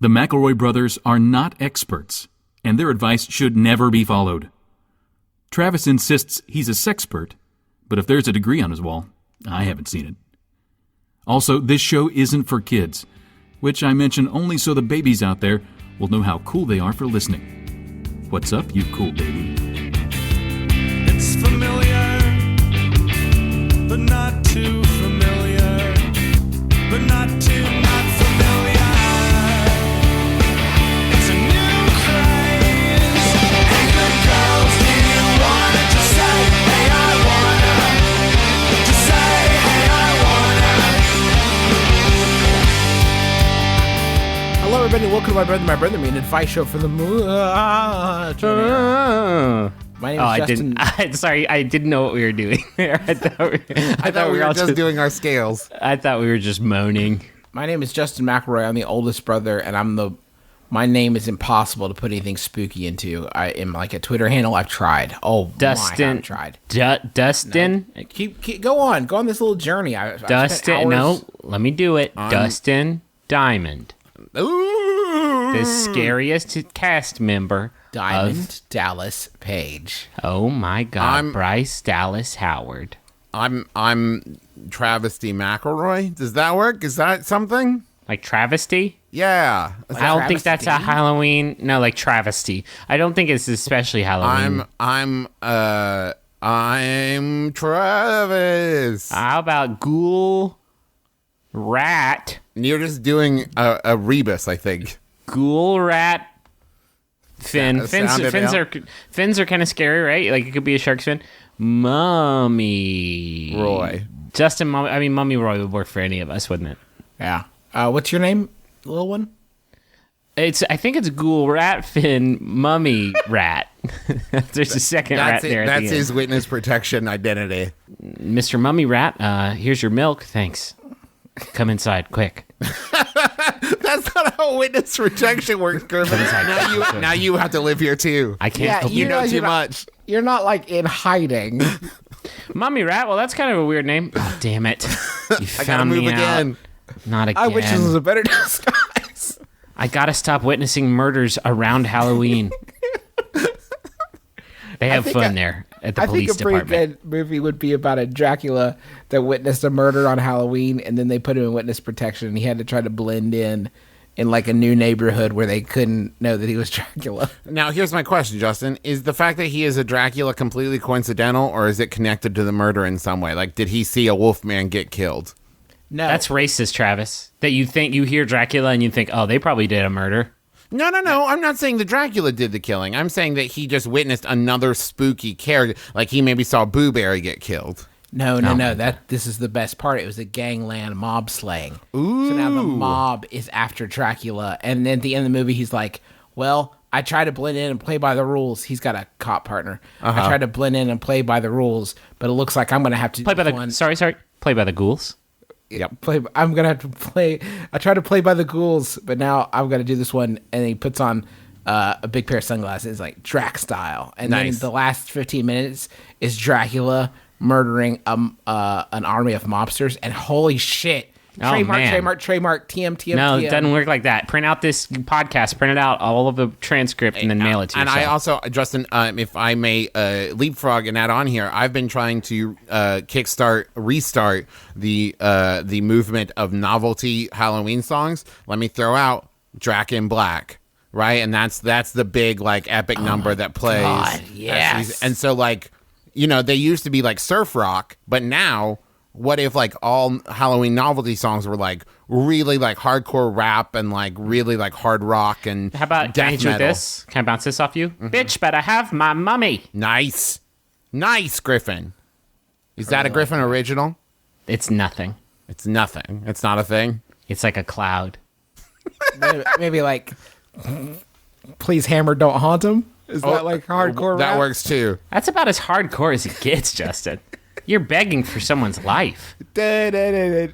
The McElroy brothers are not experts, and their advice should never be followed. Travis insists he's a sexpert, but if there's a degree on his wall, I haven't seen it. Also, this show isn't for kids, which I mention only so the babies out there will know how cool they are for listening. What's up, you cool baby? It's familiar, but not too familiar, but not too not familiar. It's a new craze. Hey, good girls, do you wanna just say, hey, I wanna? Just say, hey, I wanna. Hello, everybody. Welcome to My Brother, Me, an advice show for the moon. My name is Justin. I didn't know what we were doing there. I thought we were just doing our scales. I thought we were just moaning. My name is Justin McElroy. I'm the oldest brother, and my name is impossible to put anything spooky into. I am like a Twitter handle. I've tried. Oh, Dustin. I've tried. Dustin. No. Keep go on this little journey. Dustin. No, let me do it. Dustin Diamond. Ooh. The scariest cast member. Diamond Dallas Page. Oh my God, Bryce Dallas Howard. I'm Travesty McElroy. Does that work? Is that something? Like travesty? Yeah. I don't think that's a Halloween. No, like travesty. I don't think it's especially Halloween. I'm Travis. How about ghoul rat? You're just doing a rebus, I think. Ghoul rat. Fins are kind of scary, right? Like it could be a shark's fin. Mummy Roy. Mummy Roy would work for any of us, wouldn't it? Yeah. What's your name, little one? I think it's Ghoul Rat Fin Mummy Rat. There's a second rat there. That's his witness protection identity. Mr. Mummy Rat, here's your milk. Thanks. Come inside, quick. That's not how witness protection works, Griffin. Now you have to live here too. I can't. You know too much. You're not like in hiding. Mummy Rat. Well, that's kind of a weird name. Oh, damn it! You I gotta move again. Not again. I wish this was a better disguise. I gotta stop witnessing murders around Halloween. They have fun there at the police department. I think a pretty good movie would be about a Dracula that witnessed a murder on Halloween, and then they put him in witness protection, and he had to try to blend in like a new neighborhood where they couldn't know that he was Dracula. Now, here's my question, Justin. Is the fact that he is a Dracula completely coincidental, or is it connected to the murder in some way? Like, did he see a wolfman get killed? No. That's racist, Travis. That you hear Dracula and you think, oh, they probably did a murder. No. I'm not saying that Dracula did the killing. I'm saying that he just witnessed another spooky character. Like he maybe saw Boo Berry get killed. No. This is the best part. It was a gangland mob slaying. Ooh. So now the mob is after Dracula. And then at the end of the movie, he's like, well, I try to blend in and play by the rules. He's got a cop partner. I try to blend in and play by the rules, but it looks like I'm going to have to play by the play by the ghouls. Yep. I'm gonna have to play. I try to play by the ghouls, but now I'm gonna do this one. And he puts on a big pair of sunglasses, like Drac style. And then the last 15 minutes is Dracula murdering an army of mobsters. And holy shit! Trademark, TM. No, it doesn't work like that. Print out this podcast, print it out, all of the transcript, and then mail it to yourself. And I also, Justin, if I may leapfrog and add on here, I've been trying to restart the movement of novelty Halloween songs. Let me throw out Drac in Black, right? And that's the big like epic number that plays. God, yes. And so like, they used to be like surf rock, but now. What if like all Halloween novelty songs were like really like hardcore rap and like really like hard rock and how about death metal? This? Can I bounce this off you? Mm-hmm. Bitch, better have my mummy. Nice, Griffin. Is that a Griffin original? It's nothing. It's nothing. It's not a thing. It's like a cloud. maybe like, please hammer, don't haunt him. Is that like hardcore? That rap? Works too. That's about as hardcore as it gets, Justin. You're begging for someone's life. Don't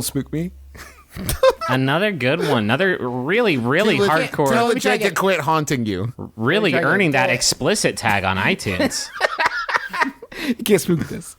spook me. Another good one. Another really, really hardcore. Tell the Jake to quit haunting you. Really earning that explicit tag on iTunes. You can't spook this.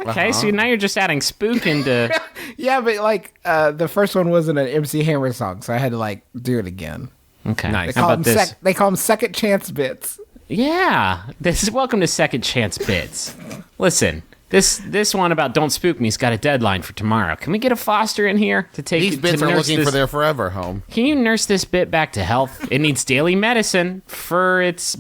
Okay, so now you're just adding Spook into... Yeah, but like the first one wasn't an MC Hammer song, so I had to like do it again. Okay, Nice. They how call about them this? they call them second chance bits. Yeah, this is welcome to Second Chance Bits. Listen, this one about Don't Spook Me's got a deadline for tomorrow. Can we get a Foster in here to take These bits to are nurse looking this? for their forever home. Can you nurse this bit back to health? It needs daily medicine for its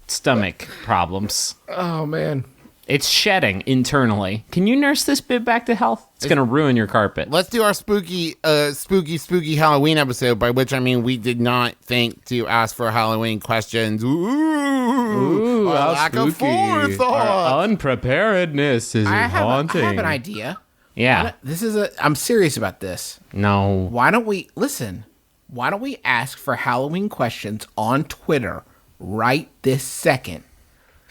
stomach problems. Oh man. It's shedding internally. Can you nurse this bit back to health? It's gonna ruin your carpet. Let's do our spooky Halloween episode, by which I mean we did not think to ask for Halloween questions. Ooh, our how lack of spooky. forethought. Unpreparedness is I have an idea. Yeah. I'm serious about this. No. Why don't we ask for Halloween questions on Twitter right this second?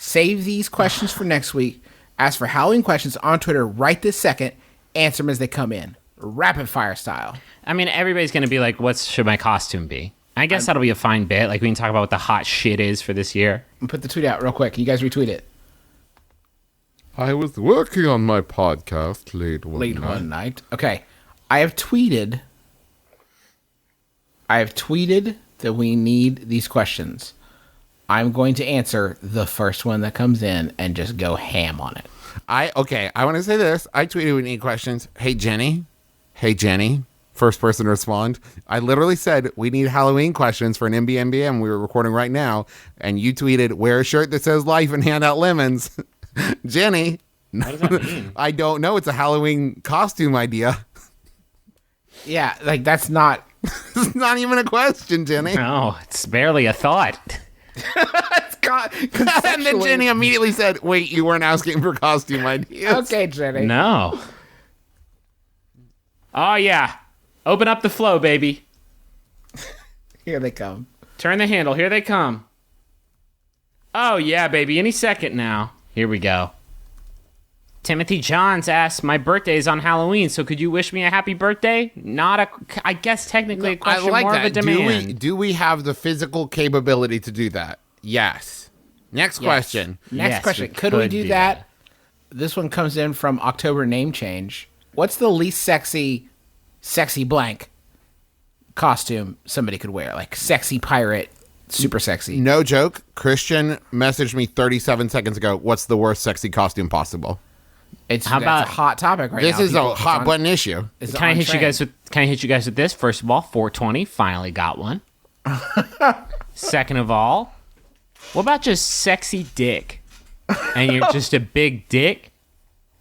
Save these questions for next week. Ask for Halloween questions on Twitter right this second. Answer them as they come in. Rapid fire style. I mean, everybody's gonna be like, "What should my costume be?" I guess that'll be a fine bit. Like we can talk about what the hot shit is for this year. I'm put the tweet out real quick. You guys retweet it. I was working on my podcast late One night. Okay. I have tweeted that we need these questions. I'm going to answer the first one that comes in and just go ham on it. I want to say this. I tweeted with any questions. Hey Jenny. First person to respond. I literally said we need Halloween questions for an MBMBaM we were recording right now, and you tweeted wear a shirt that says life and hand out lemons. Jenny. What does that mean? I don't know. It's a Halloween costume idea. Yeah, like that's not. It's not even a question, Jenny. No, it's barely a thought. And then Jenny immediately said, wait, you weren't asking for costume ideas. Okay, Jenny. No. Oh yeah. Open up the flow, baby. Here they come. Turn the handle. Here they come. Oh yeah, baby. Any second now. Here we go. Timothy Johns asks, my birthday is on Halloween, so could you wish me a happy birthday? I guess technically a question, more of a demand. Do we have the physical capability to do that? Yes. Next question. Next Yes, question. we Could we could do do that? This one comes in from October Name Change. What's the least sexy blank costume somebody could wear? Like sexy pirate, super sexy. No joke. Christian messaged me 37 seconds ago. What's the worst sexy costume possible? That's about- a hot topic right now. This is a People- hot button issue. it's Can I on hit you trend. guys with this? First of all, 420 finally got one. Second of all, what about just sexy dick? And you're just a big dick?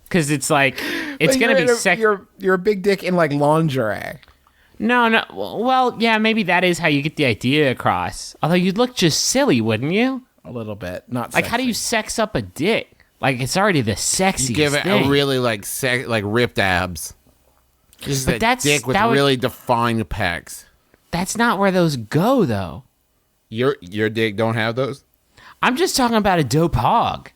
Because it's like it's But gonna you're be in sexy. You're a big dick in like lingerie. No. Well, yeah, maybe that is how you get the idea across. Although you'd look just silly, wouldn't you? A little bit, not Like, how do you sex up a dick? Like, it's already the sexiest You give it thing. a really like ripped abs. Just But a that's- dick with that would- really defined pecs. That's not where those go, though. Your dick don't have those? I'm just talking about a dope hog.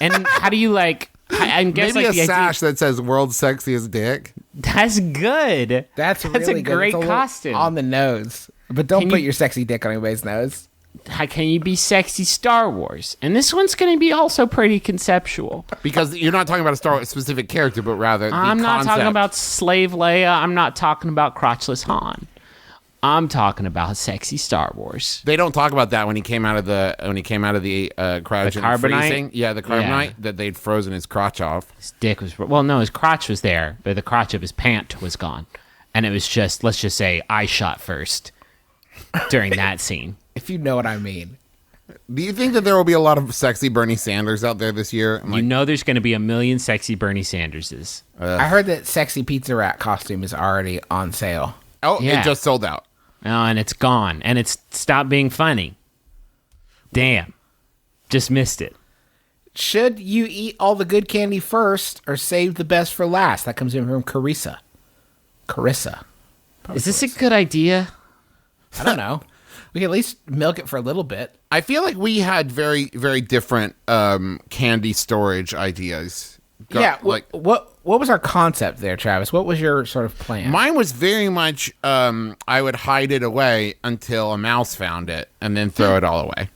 And how do you like? I guess Maybe like a the sash idea, that says "World's Sexiest Dick." that's good. That's a really good. great It's a little costume. on the nose. But don't Can put you- your sexy dick on anybody's nose. How can you be sexy Star Wars? And this one's going to be also pretty conceptual. Because you're not talking about a Star Wars specific character, but rather the I'm not concept. talking about Slave Leia. I'm not talking about crotchless Han. I'm talking about sexy Star Wars. They don't talk about that when he came out of the cryogen carbonite? freezing. Yeah, the carbonite Yeah. that they'd frozen his crotch off. His dick was his crotch was there, but the crotch of his pant was gone, and it was just let's just say I shot first during that scene. If you know what I mean. Do you think that there will be a lot of sexy Bernie Sanders out there this year? I'm You know, there's going to be a million sexy Bernie Sanderses. I heard that sexy pizza rat costume is already on sale. oh, yeah. it just sold out. Oh, and it's gone, and it's stopped being funny. Damn, just missed it. Should you eat all the good candy first or save the best for last? That comes in from Carissa. Is this a good idea? I don't know. We can at least milk it for a little bit. I feel like we had very, very different candy storage ideas. What was our concept there, Travis? What was your sort of plan? Mine was very much I would hide it away until a mouse found it and then throw it all away.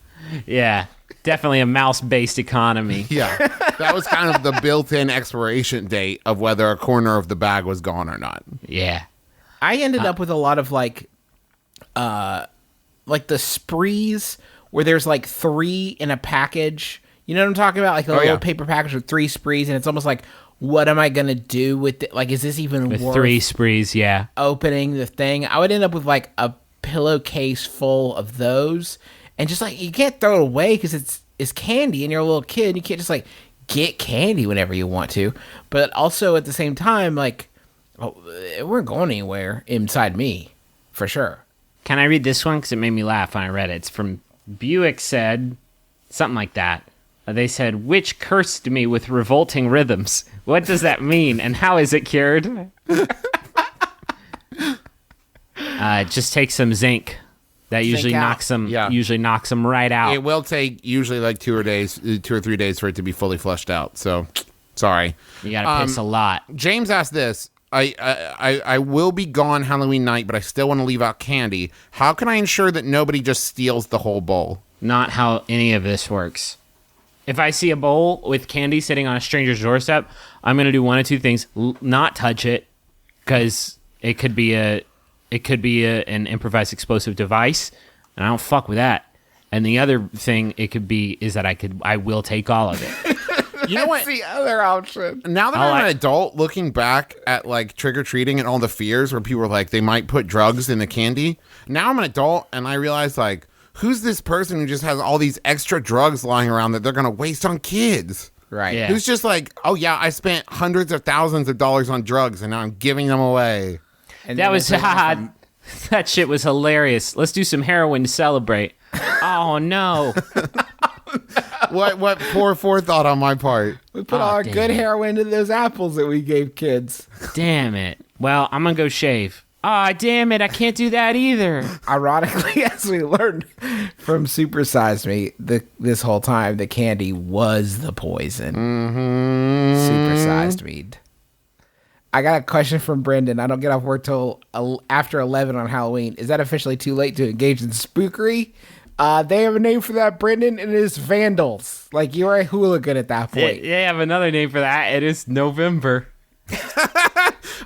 Yeah. Definitely a mouse-based economy. Yeah, that was kind of the built-in expiration date of whether a corner of the bag was gone or not. Yeah. I ended up with a lot of like the sprees where there's like 3 in a package. You know what I'm talking about? Like a little paper package with 3 sprees, and it's almost like, what am I gonna do with it? Like, is this even worth 3 sprees? Yeah. opening the thing? I would end up with like a pillowcase full of those, and just like, you can't throw it away because it's candy, and you're a little kid. You can't just like get candy whenever you want to, but also at the same time, like, it weren't going anywhere inside me, for sure. Can I read this one? Because it made me laugh when I read it. It's from Buick said, something like that. They said, which cursed me with revolting rhythms. What does that mean, and how is it cured? Just take some zinc. That usually knocks them. Yeah. Usually knocks them right out. It will take usually like 2 or 3 days for it to be fully flushed out. So, sorry. You gotta piss a lot. James asked this. I will be gone Halloween night, but I still want to leave out candy. How can I ensure that nobody just steals the whole bowl? Not how any of this works. If I see a bowl with candy sitting on a stranger's doorstep, I'm gonna do one of 2 things: not touch it, because it could be an improvised explosive device, and I don't fuck with that. And the other thing it could be is that I will take all of it. You know what? That's the other option. Now that I'm an adult, looking back at like trick-or-treating and all the fears where people were like, they might put drugs in the candy. Now I'm an adult and I realize, like, who's this person who just has all these extra drugs lying around that they're going to waste on kids? Right. Yeah. Who's just like, oh yeah, I spent hundreds of thousands of dollars on drugs and now I'm giving them away. And That then was it's like, that shit was hilarious. Let's do some heroin to celebrate. Oh no. What poor forethought on my part. we put all our damn good it. heroin into those apples that we gave kids. Damn it. Well, I'm gonna go shave. Ah, damn it, I can't do that either. Ironically, as we learned from Super Size Me, this whole time, the candy was the poison. Super Sized Me. I got a question from Brendan. I don't get off work till after 11 on Halloween. Is that officially too late to engage in spookery? They have a name for that, Brendan, and it is vandals. Like, you're a hooligan at that point. They have another name for that. It is November.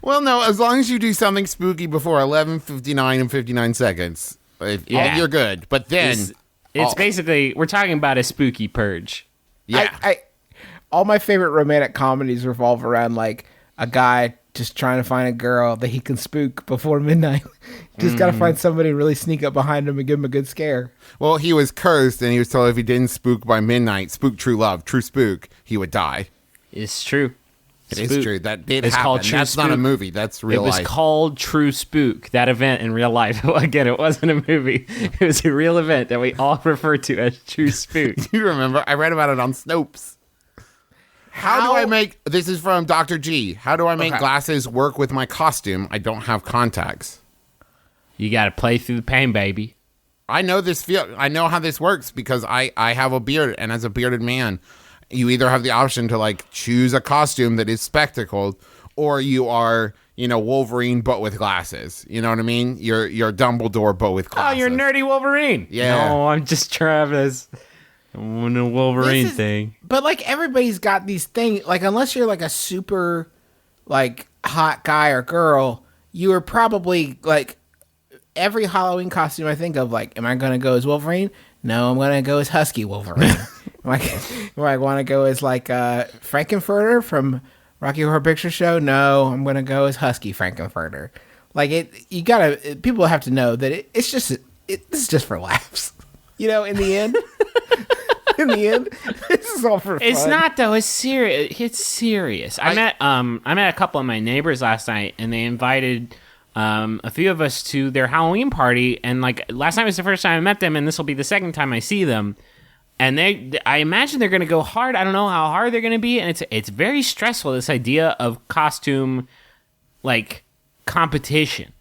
Well, no, as long as you do something spooky before 11:59 and 59 seconds, you're good. But then... It's basically, we're talking about a spooky purge. yeah. All my favorite romantic comedies revolve around, like, a guy just trying to find a girl that he can spook before midnight. Just got to find somebody and really sneak up behind him and give him a good scare. Well, he was cursed, and he was told if he didn't spook by midnight, spook true love, true spook, he would die. It's true. It is Spook. true. That did It's happen. called True That's not a Spook. movie. That's real It was life. called True Spook, that event in real life. Again, it wasn't a movie. It was a real event that we all refer to as True Spook. You remember? I read about it on Snopes. How do I make... This is from Dr. G. How do I make glasses work with my costume? I don't have contacts. You got to play through the pain, baby. I know I know how this works because I have a beard, and as a bearded man, you either have the option to like choose a costume that is spectacled, or you are, Wolverine but with glasses. You know what I mean? You're Dumbledore but with Oh, glasses. you're nerdy Wolverine. Yeah. No, I'm just Travis. I'm a Wolverine thing. But, like, everybody's got these things. Like, unless you're, like, a super, like, hot guy or girl, you are probably, like, every Halloween costume I think of, like, am I going to go as Wolverine? No, I'm going to go as Husky Wolverine. Do I want to go as, like, Frankenfurter from Rocky Horror Picture Show? No, I'm going to go as Husky Frankenfurter. Like, people have to know that this is just for laughs. In the end. This is all for fun. It's not though. It's serious. It's serious. I met a couple of my neighbors last night, and they invited a few of us to their Halloween party. And like last night was the first time I met them, and this will be the second time I see them. And I imagine they're going to go hard. I don't know how hard they're going to be, and it's very stressful. This idea of costume like competition.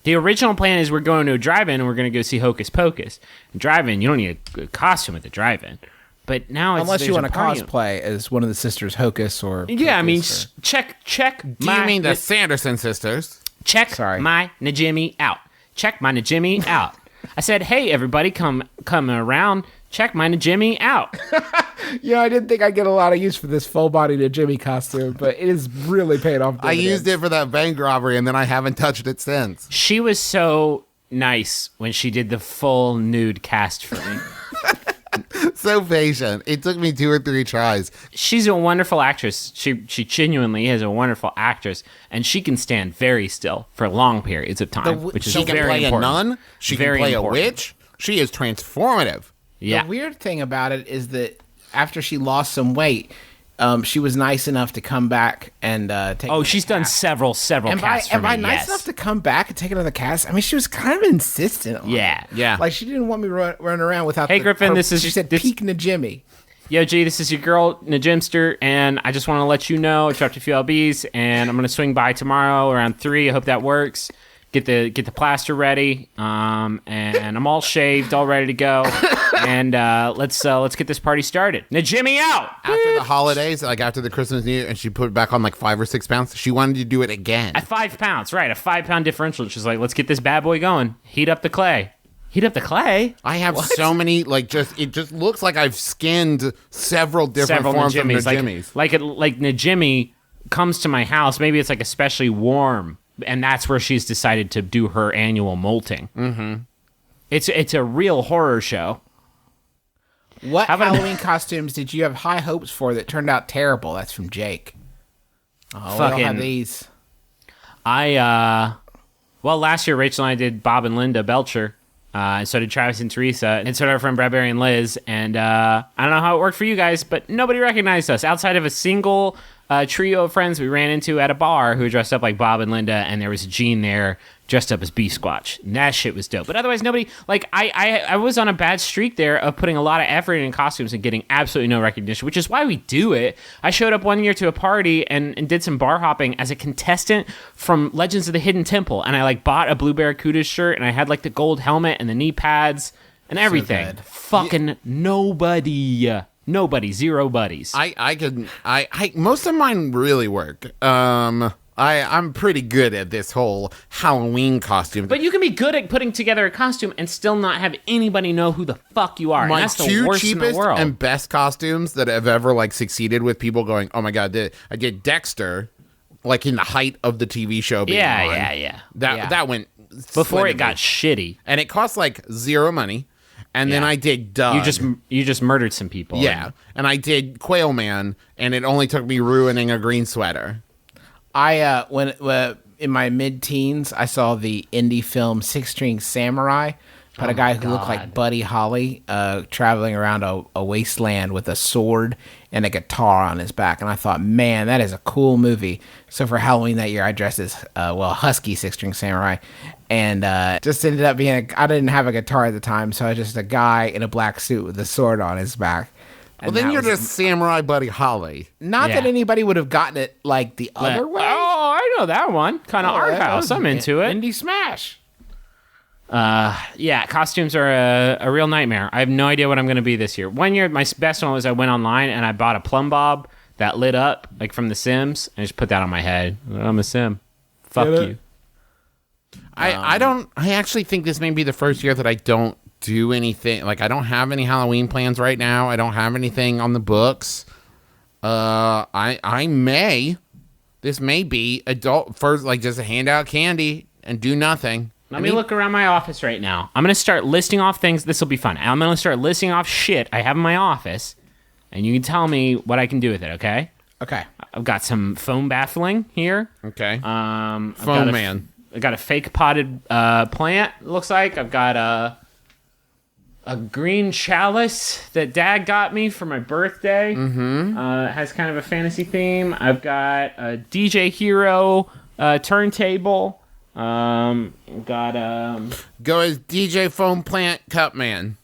The original plan is we're going to a drive-in and we're going to go see Hocus Pocus. Drive-in, you don't need a costume at the drive-in. But now unless you want to party. cosplay as one of the sisters Hocus or Yeah, I mean, Pocus check. Do you mean the Sanderson sisters? Check my Najimy out. Check my Najimy out. I said, hey, everybody, come around check my Najimy out. I didn't think I'd get a lot of use for this full-body Najimy costume, but it is really paid off. I used it for that bank robbery, and then I haven't touched it since. She was so nice when she did the full nude cast for me. So patient. It took me 2 or 3 tries. She's a wonderful actress. She genuinely is a wonderful actress, and she can stand very still for long periods of time, which is She can very play important. a nun. She Very can play important. a witch. She is transformative. Yeah. The weird thing about it is that after she lost some weight, she was nice enough to come back and take. Oh, she's done several And casts for me. by nice Yes. enough to come back and take another cast, I mean, she was kind of insistent on it. Yeah. Like, she didn't want me running around without Hey, Griffin, this is- she said this- peak Najimy. Yo, G, this is your girl, Najimster, and I just want to let you know I dropped a few LBs, and I'm going to swing by tomorrow around 3. I hope that works. Get the plaster ready, and I'm all shaved, all ready to go, and let's get this party started. Najimy out! After the holidays, like after the Christmas New Year, and she put it back on like 5 or 6 pounds, she wanted to do it again. At 5 pounds, right, a 5-pound differential. She's like, let's get this bad boy going. Heat up the clay. Heat up the clay? I have so many, it just looks like I've skinned several different forms Najimis. of Najimis. Like Najimy comes to my house, maybe it's like especially warm, and that's where she's decided to do her annual molting. Mm-hmm. It's a real horror show. What How about- Halloween costumes did you have high hopes for that turned out terrible? That's from Jake. Oh, we Fucking- don't have these. Well, last year Rachel and I did Bob and Linda Belcher. And so did Travis and Teresa, and so did our friend Bradbury and Liz. And I don't know how it worked for you guys, but nobody recognized us outside of a single trio of friends we ran into at a bar who dressed up like Bob and Linda, and there was Gene there dressed up as Beef Squatch. And that shit was dope. But otherwise, nobody, like, I was on a bad streak there of putting a lot of effort in costumes and getting absolutely no recognition, which is why we do it. I showed up one year to a party and did some bar hopping as a contestant from Legends of the Hidden Temple, and I, like, bought a Blue Barracuda shirt, and I had, like, the gold helmet and the knee pads and everything. good. Fucking nobody. Nobody. Zero buddies. I most of mine really work. I'm pretty good at this whole Halloween costume. But you can be good at putting together a costume and still not have anybody know who the fuck you are. And my that's the 2 worst in the cheapest world. and best costumes that have ever like succeeded with people going, oh my god, I did Dexter, like in the height of the TV show being on. Yeah. That went Before it splendidly. got shitty. and it cost like 0 money. And then Yeah. I did Doug. You just murdered some people. Yeah, and I did Quail Man, and it only took me ruining a green sweater. I when in my mid-teens, I saw the indie film Six String Samurai about a guy who looked like Buddy Holly, traveling around a wasteland with a sword and a guitar on his back, and I thought, man, that is a cool movie. So for Halloween that year, I dressed as Husky Six String Samurai, and just ended up being I didn't have a guitar at the time, so I was just a guy in a black suit with a sword on his back. Well, And then that you're was- just Samurai Buddy Holly. not that Yeah. anybody would have gotten it like the other way. Oh, I know that one. Kind of art that house. was I'm into it. Indie smash. Yeah, costumes are a real nightmare. I have no idea what I'm going to be this year. One year, my best one was I went online and I bought a plumb bob that lit up, like from The Sims, and I just put that on my head. I'm a Sim. Fuck Get it? you. I actually think this may be the first year that I don't do anything. Like, I don't have any Halloween plans right now. I don't have anything on the books. This may be adult first, like just hand out candy and do nothing. Let me look around my office right now. I'm going to start listing off things. This will be fun. I'm going to start listing off shit I have in my office, and you can tell me what I can do with it, okay? Okay. I've got some foam baffling here. Okay. I've Foam got man. I got a fake potted plant, it looks like. I've got a green chalice that Dad got me for my birthday. Mm-hmm. It has kind of a fantasy theme. I've got a DJ Hero turntable. Got Go as DJ Foam Plant Cup Man.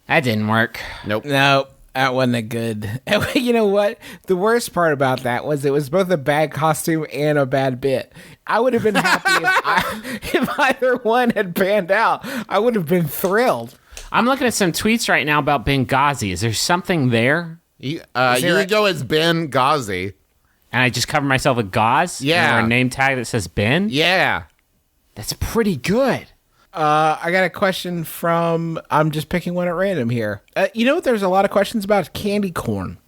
that didn't work. Nope. No, that wasn't a good. You know what? The worst part about that was it was both a bad costume and a bad bit. I would have been happy if either one had panned out. I would have been thrilled. I'm looking at some tweets right now about Benghazi. Is there something there? You there go as Ben Ghazi. And I just cover myself with gauze? Yeah. Or a name tag that says Ben? Yeah. That's pretty good. I got a question from. I'm just picking one at random here. You know what? There's a lot of questions about candy corn.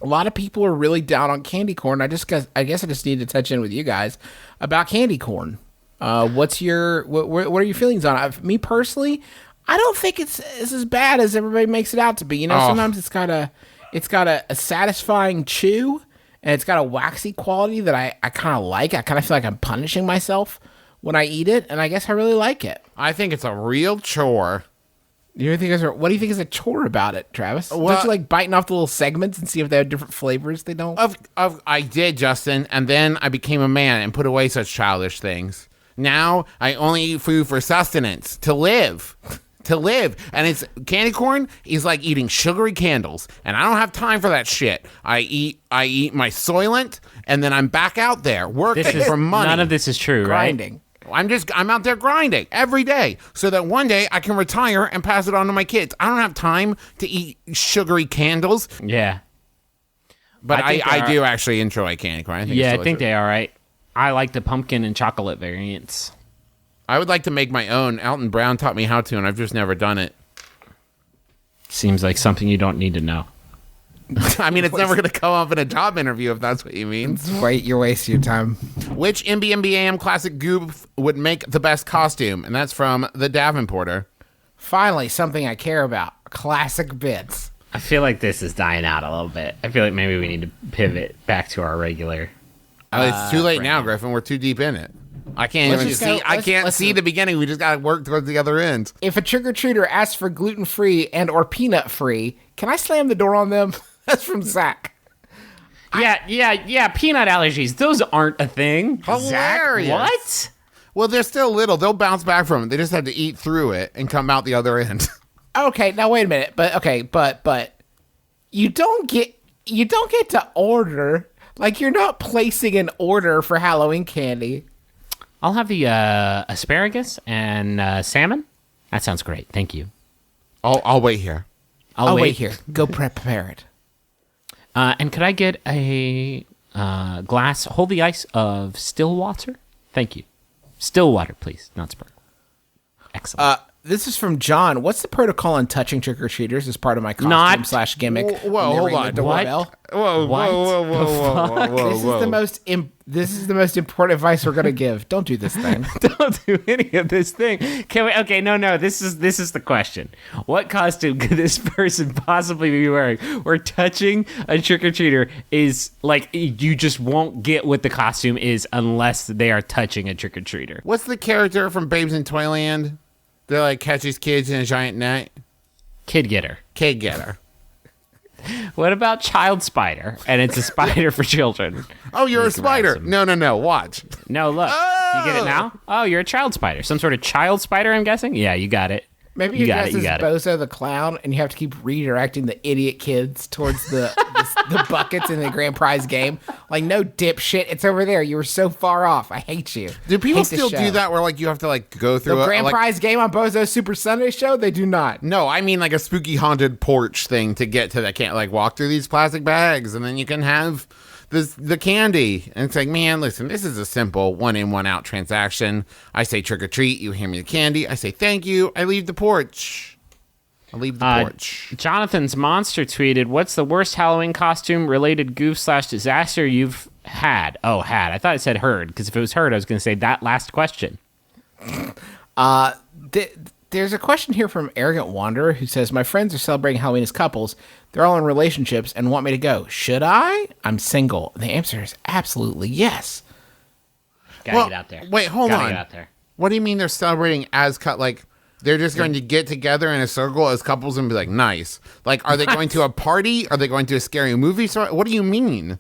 A lot of people are really down on candy corn. I guess I just need to touch in with you guys about candy corn. What are your feelings on it? Me personally, I don't think it's as bad as everybody makes it out to be. You know, sometimes it's got a satisfying chew, and it's got a waxy quality that I kind of like. I kind of feel like I'm punishing myself when I eat it, and I guess I really like it. I think it's a real chore. What do you think is a chore about it, Travis? Well, don't you like biting off the little segments and see if they have different flavors? They don't. I did, Justin, and then I became a man and put away such childish things. Now I only eat food for sustenance, to live. And it's candy corn is like eating sugary candles, and I don't have time for that shit. I eat my Soylent, and then I'm back out there working for money. None of this is true, Grinding. right? I'm out there grinding every day so that one day I can retire and pass it on to my kids. I don't have time to eat sugary candles, Yeah. but I think I do actually enjoy candy corn. I think they are right. I like the pumpkin and chocolate variants. I would like to make my own. Alton Brown taught me how to, and I've just never done it. Seems like something you don't need to know. I mean, it's never going to come up in a job interview if that's what you mean. You're wasting your time. Which MBMBaM classic goof would make the best costume? And that's from the Davenporter. Finally, something I care about. Classic bits. I feel like this is dying out a little bit. I feel like maybe we need to pivot back to our regular. It's too late now, Griffin. We're too deep in it. I can't even see. I can't see the beginning. We just got to work towards the other end. If a trick-or-treater asks for gluten-free and or peanut-free, can I slam the door on them? That's from Zach. Yeah. Peanut allergies. Those aren't a thing. Hilarious. Zach, what? Well, they're still little. They'll bounce back from it. They just have to eat through it and come out the other end. Okay, now wait a minute. But you don't get to order. Like, you're not placing an order for Halloween candy. I'll have the asparagus and salmon. That sounds great. Thank you. I'll wait here. I'll wait here. Go prepare it. And could I get a glass, hold the ice of still water? Thank you. Still water, please, not sparkle. Excellent. This is from John. What's the protocol on touching trick-or-treaters as part of my costume / gimmick? Whoa, hold on. What? Whoa. This is the most important advice we're gonna give. Don't do this thing. Don't do any of this thing. Can we? Okay, no. This is the question. What costume could this person possibly be wearing? Where touching a trick-or-treater is like you just won't get what the costume is unless they are touching a trick-or-treater. What's the character from Babes in Toyland? They like catches kids in a giant net. Kid getter. Kid getter. What about Child Spider? And it's a spider for children. Oh, you're a spider. grab some. No. Watch. No, look. You get it now? Oh, you're a child spider. Some sort of child spider, I'm guessing? Yeah, you got it. Maybe you dress as Bozo the Clown, and you have to keep redirecting the idiot kids towards the buckets in the grand prize game. Like, no, dipshit, it's over there. You were so far off. I hate you. Do people still do that where, like, you have to, like, go through the grand like, prize game on Bozo's Super Sunday show? They do not. No, I mean, like, a spooky haunted porch thing to get to that. Can't, like, walk through these plastic bags, and then you can have the candy. And it's like, man, listen, this is a simple one-in, one-out transaction. I say trick or treat. You hand me the candy. I say thank you. I leave the porch. Jonathan's Monster tweeted, what's the worst Halloween costume related goof / disaster you've had? Oh, had. I thought it said heard, because if it was heard, I was going to say that last question. There's a question here from Arrogant Wanderer who says, my friends are celebrating Halloween as couples. They're all in relationships and want me to go. Should I? I'm single. The answer is absolutely yes. Gotta get out there. Wait, hold on. Get out there. What do you mean they're celebrating as like they're just going to get together in a circle as couples and be like, nice? Like, are they going to a party? Are they going to a scary movie? What do you mean?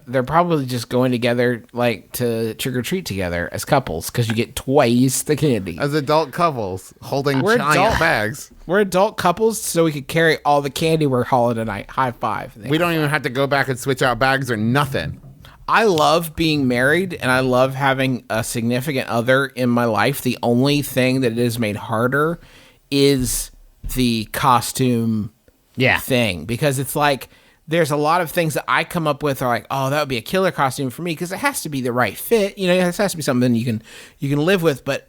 They're probably just going together, like, to trick or treat together as couples, because you get twice the candy. As adult couples holding giant bags. We're adult couples, so we could carry all the candy we're hauling tonight. High five. We don't even have to go back and switch out bags or nothing. I love being married, and I love having a significant other in my life. The only thing that it has made harder is the costume thing, because it's like there's a lot of things that I come up with are like, oh, that would be a killer costume for me because it has to be the right fit. You know, it has to be something you can live with. But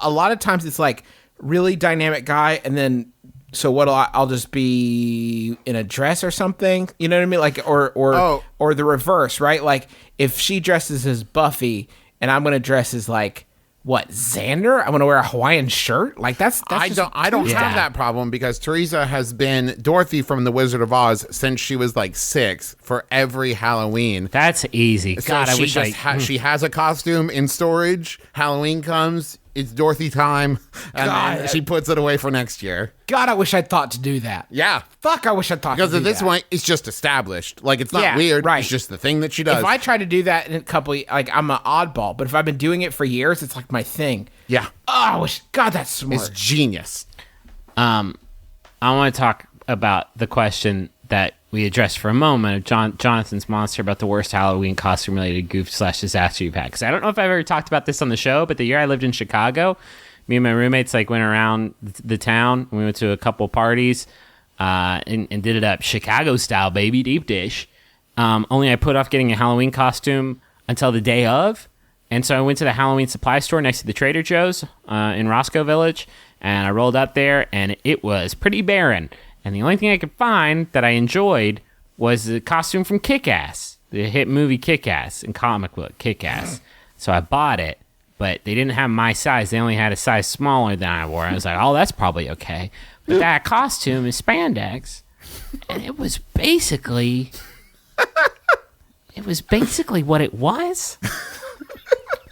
a lot of times it's like really dynamic guy, and then so what? I'll just be in a dress or something. You know what I mean? Like or the reverse, right? Like if she dresses as Buffy and I'm gonna dress as like. What, Xander? I'm gonna wear a Hawaiian shirt. Like that's I don't have that problem because Teresa has been Dorothy from The Wizard of Oz since she was like 6 for every Halloween. That's easy. So God, I she wish she has a costume in storage. Halloween comes, it's Dorothy time, and then she puts it away for next year. God, I wish I'd thought to do that. Yeah. Fuck, I wish I'd thought to do that. Because at this point, it's just established. Like, it's not weird. Right. It's just the thing that she does. If I try to do that in a couple, like, I'm an oddball. But if I've been doing it for years, it's like my thing. Yeah. Oh, I wish. God, that's smart. It's genius. I want to talk about the question that we addressed for a moment of Jonathan's monster about the worst Halloween costume-related goof/disaster you've had. Because I don't know if I've ever talked about this on the show, but the year I lived in Chicago, me and my roommates like went around the town. We went to a couple parties and did it up Chicago style, baby, deep dish. Only I put off getting a Halloween costume until the day of. And so I went to the Halloween supply store next to the Trader Joe's in Roscoe Village. And I rolled up there, and it was pretty barren. And the only thing I could find that I enjoyed was the costume from Kick-Ass, the hit movie Kick-Ass and comic book Kick-Ass. So I bought it, but they didn't have my size. They only had a size smaller than I wore. I was like, oh, that's probably okay. But that costume is spandex, and it was basically what it was.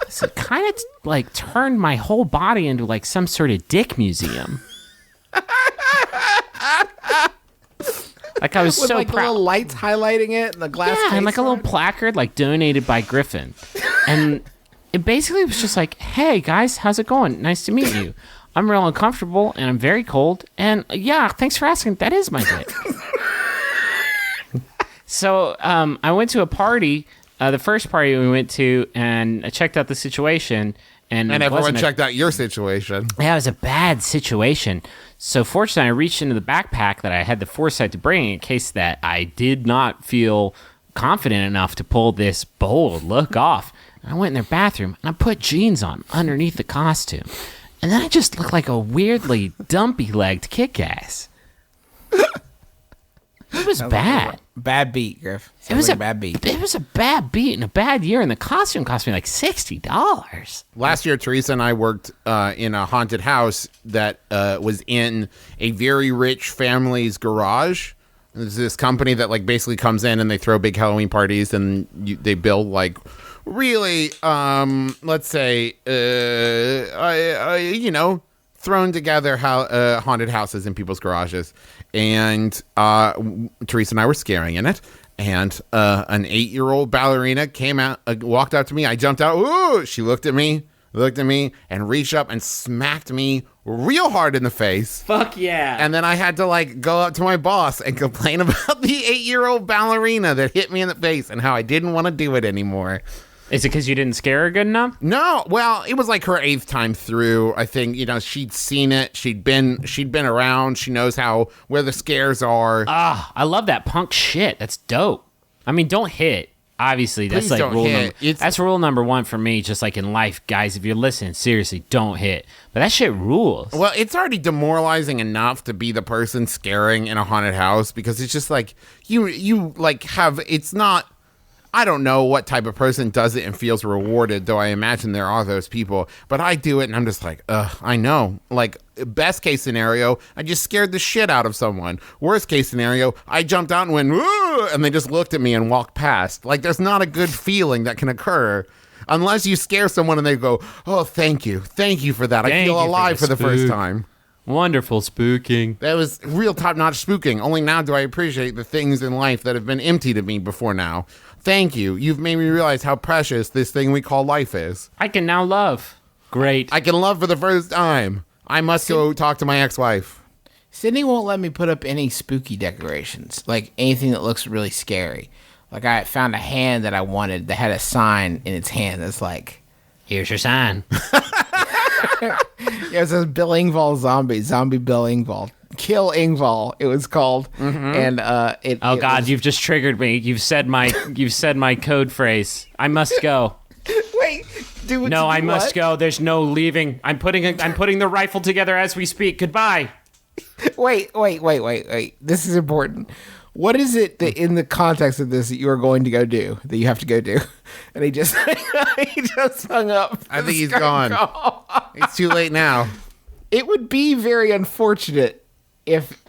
So it kind of like turned my whole body into like some sort of dick museum. Like I was with so like proud. little lights highlighting it and the glass. Yeah, and case like a on little it. placard like donated by Griffin. And it basically was just like, hey guys, how's it going? Nice to meet you. I'm real uncomfortable and I'm very cold. And yeah, thanks for asking. That is my dick. So I went to a party, the first party we went to, and I checked out the situation. And everyone checked out your situation. Yeah, it was a bad situation. So fortunately, I reached into the backpack that I had the foresight to bring in case that I did not feel confident enough to pull this bold look off. And I went in their bathroom, and I put jeans on underneath the costume. And then I just looked like a weirdly dumpy-legged kick-ass. It was bad. Bad beat, Griff. It was like a bad beat. It was a bad beat and a bad year, and the costume cost me like $60. Last year, Teresa and I worked in a haunted house that was in a very rich family's garage. There's this company that like basically comes in and they throw big Halloween parties and they build like really, let's say, thrown together haunted houses in people's garages. And Teresa and I were scaring in it. And an 8-year-old ballerina came out, walked up to me. I jumped out. Ooh! She looked at me, and reached up and smacked me real hard in the face. Fuck yeah. And then I had to like go up to my boss and complain about the 8-year-old ballerina that hit me in the face and how I didn't want to do it anymore. Is it because you didn't scare her good enough? No, well, it was like her 8th time through. I think she'd seen it. She'd been around. She knows where the scares are. I love that punk shit. That's dope. I mean, don't hit. Obviously, that's Please like don't rule hit. that's rule number 1 for me. Just like in life, guys, if you're listening, seriously, don't hit. But that shit rules. Well, it's already demoralizing enough to be the person scaring in a haunted house because it's just like you like have. It's not. I don't know what type of person does it and feels rewarded, though I imagine there are those people. But I do it, and I'm just like, I know. Like, best case scenario, I just scared the shit out of someone. Worst case scenario, I jumped out and went, woo, and they just looked at me and walked past. Like, there's not a good feeling that can occur unless you scare someone and they go, oh, thank you for that. I feel alive for the first time. Wonderful spooking. That was real top-notch spooking. Only now do I appreciate the things in life that have been emptied of me before now. Thank you. You've made me realize how precious this thing we call life is. I can now love. Great. I can love for the first time. I must go talk to my ex-wife. Sydney won't let me put up any spooky decorations, like anything that looks really scary. Like I found a hand that I wanted that had a sign in its hand that's like, Here's your sign. yeah, it says Bill Engvall zombie Bill Engvall Kill Ingval. It was called, and it. Oh it God, was- you've just triggered me. You've said my code phrase. I must go. Wait, do No, I must what? go. There's no leaving. I'm putting the rifle together as we speak. Goodbye. Wait. This is important. What is it that in the context of this that you are going to go do, that you have to go do? And he just hung up. I think he's gone. It's too late now. It would be very unfortunate if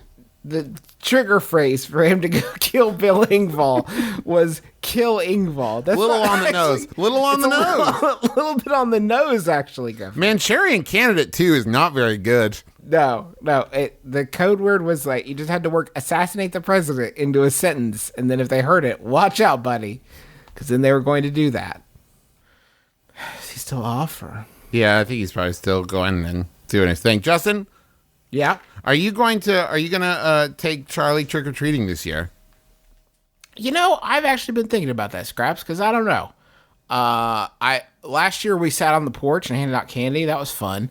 the trigger phrase for him to go kill Bill Engvall was kill Engvall. That's Little not on the actually- nose. Little on the nose. A little bit on the nose, actually, Griff. Manchurian Candidate 2 is not very good. No. The code word was like, you just had to work assassinate the president into a sentence. And then if they heard it, watch out, buddy. Because then they were going to do that. Is he still off? Or? Yeah, I think he's probably still going and doing his thing. Justin, Yeah. are you gonna take Charlie trick-or-treating this year? You know, I've actually been thinking about that, Scraps, because I don't know. Last year we sat on the porch and handed out candy. That was fun.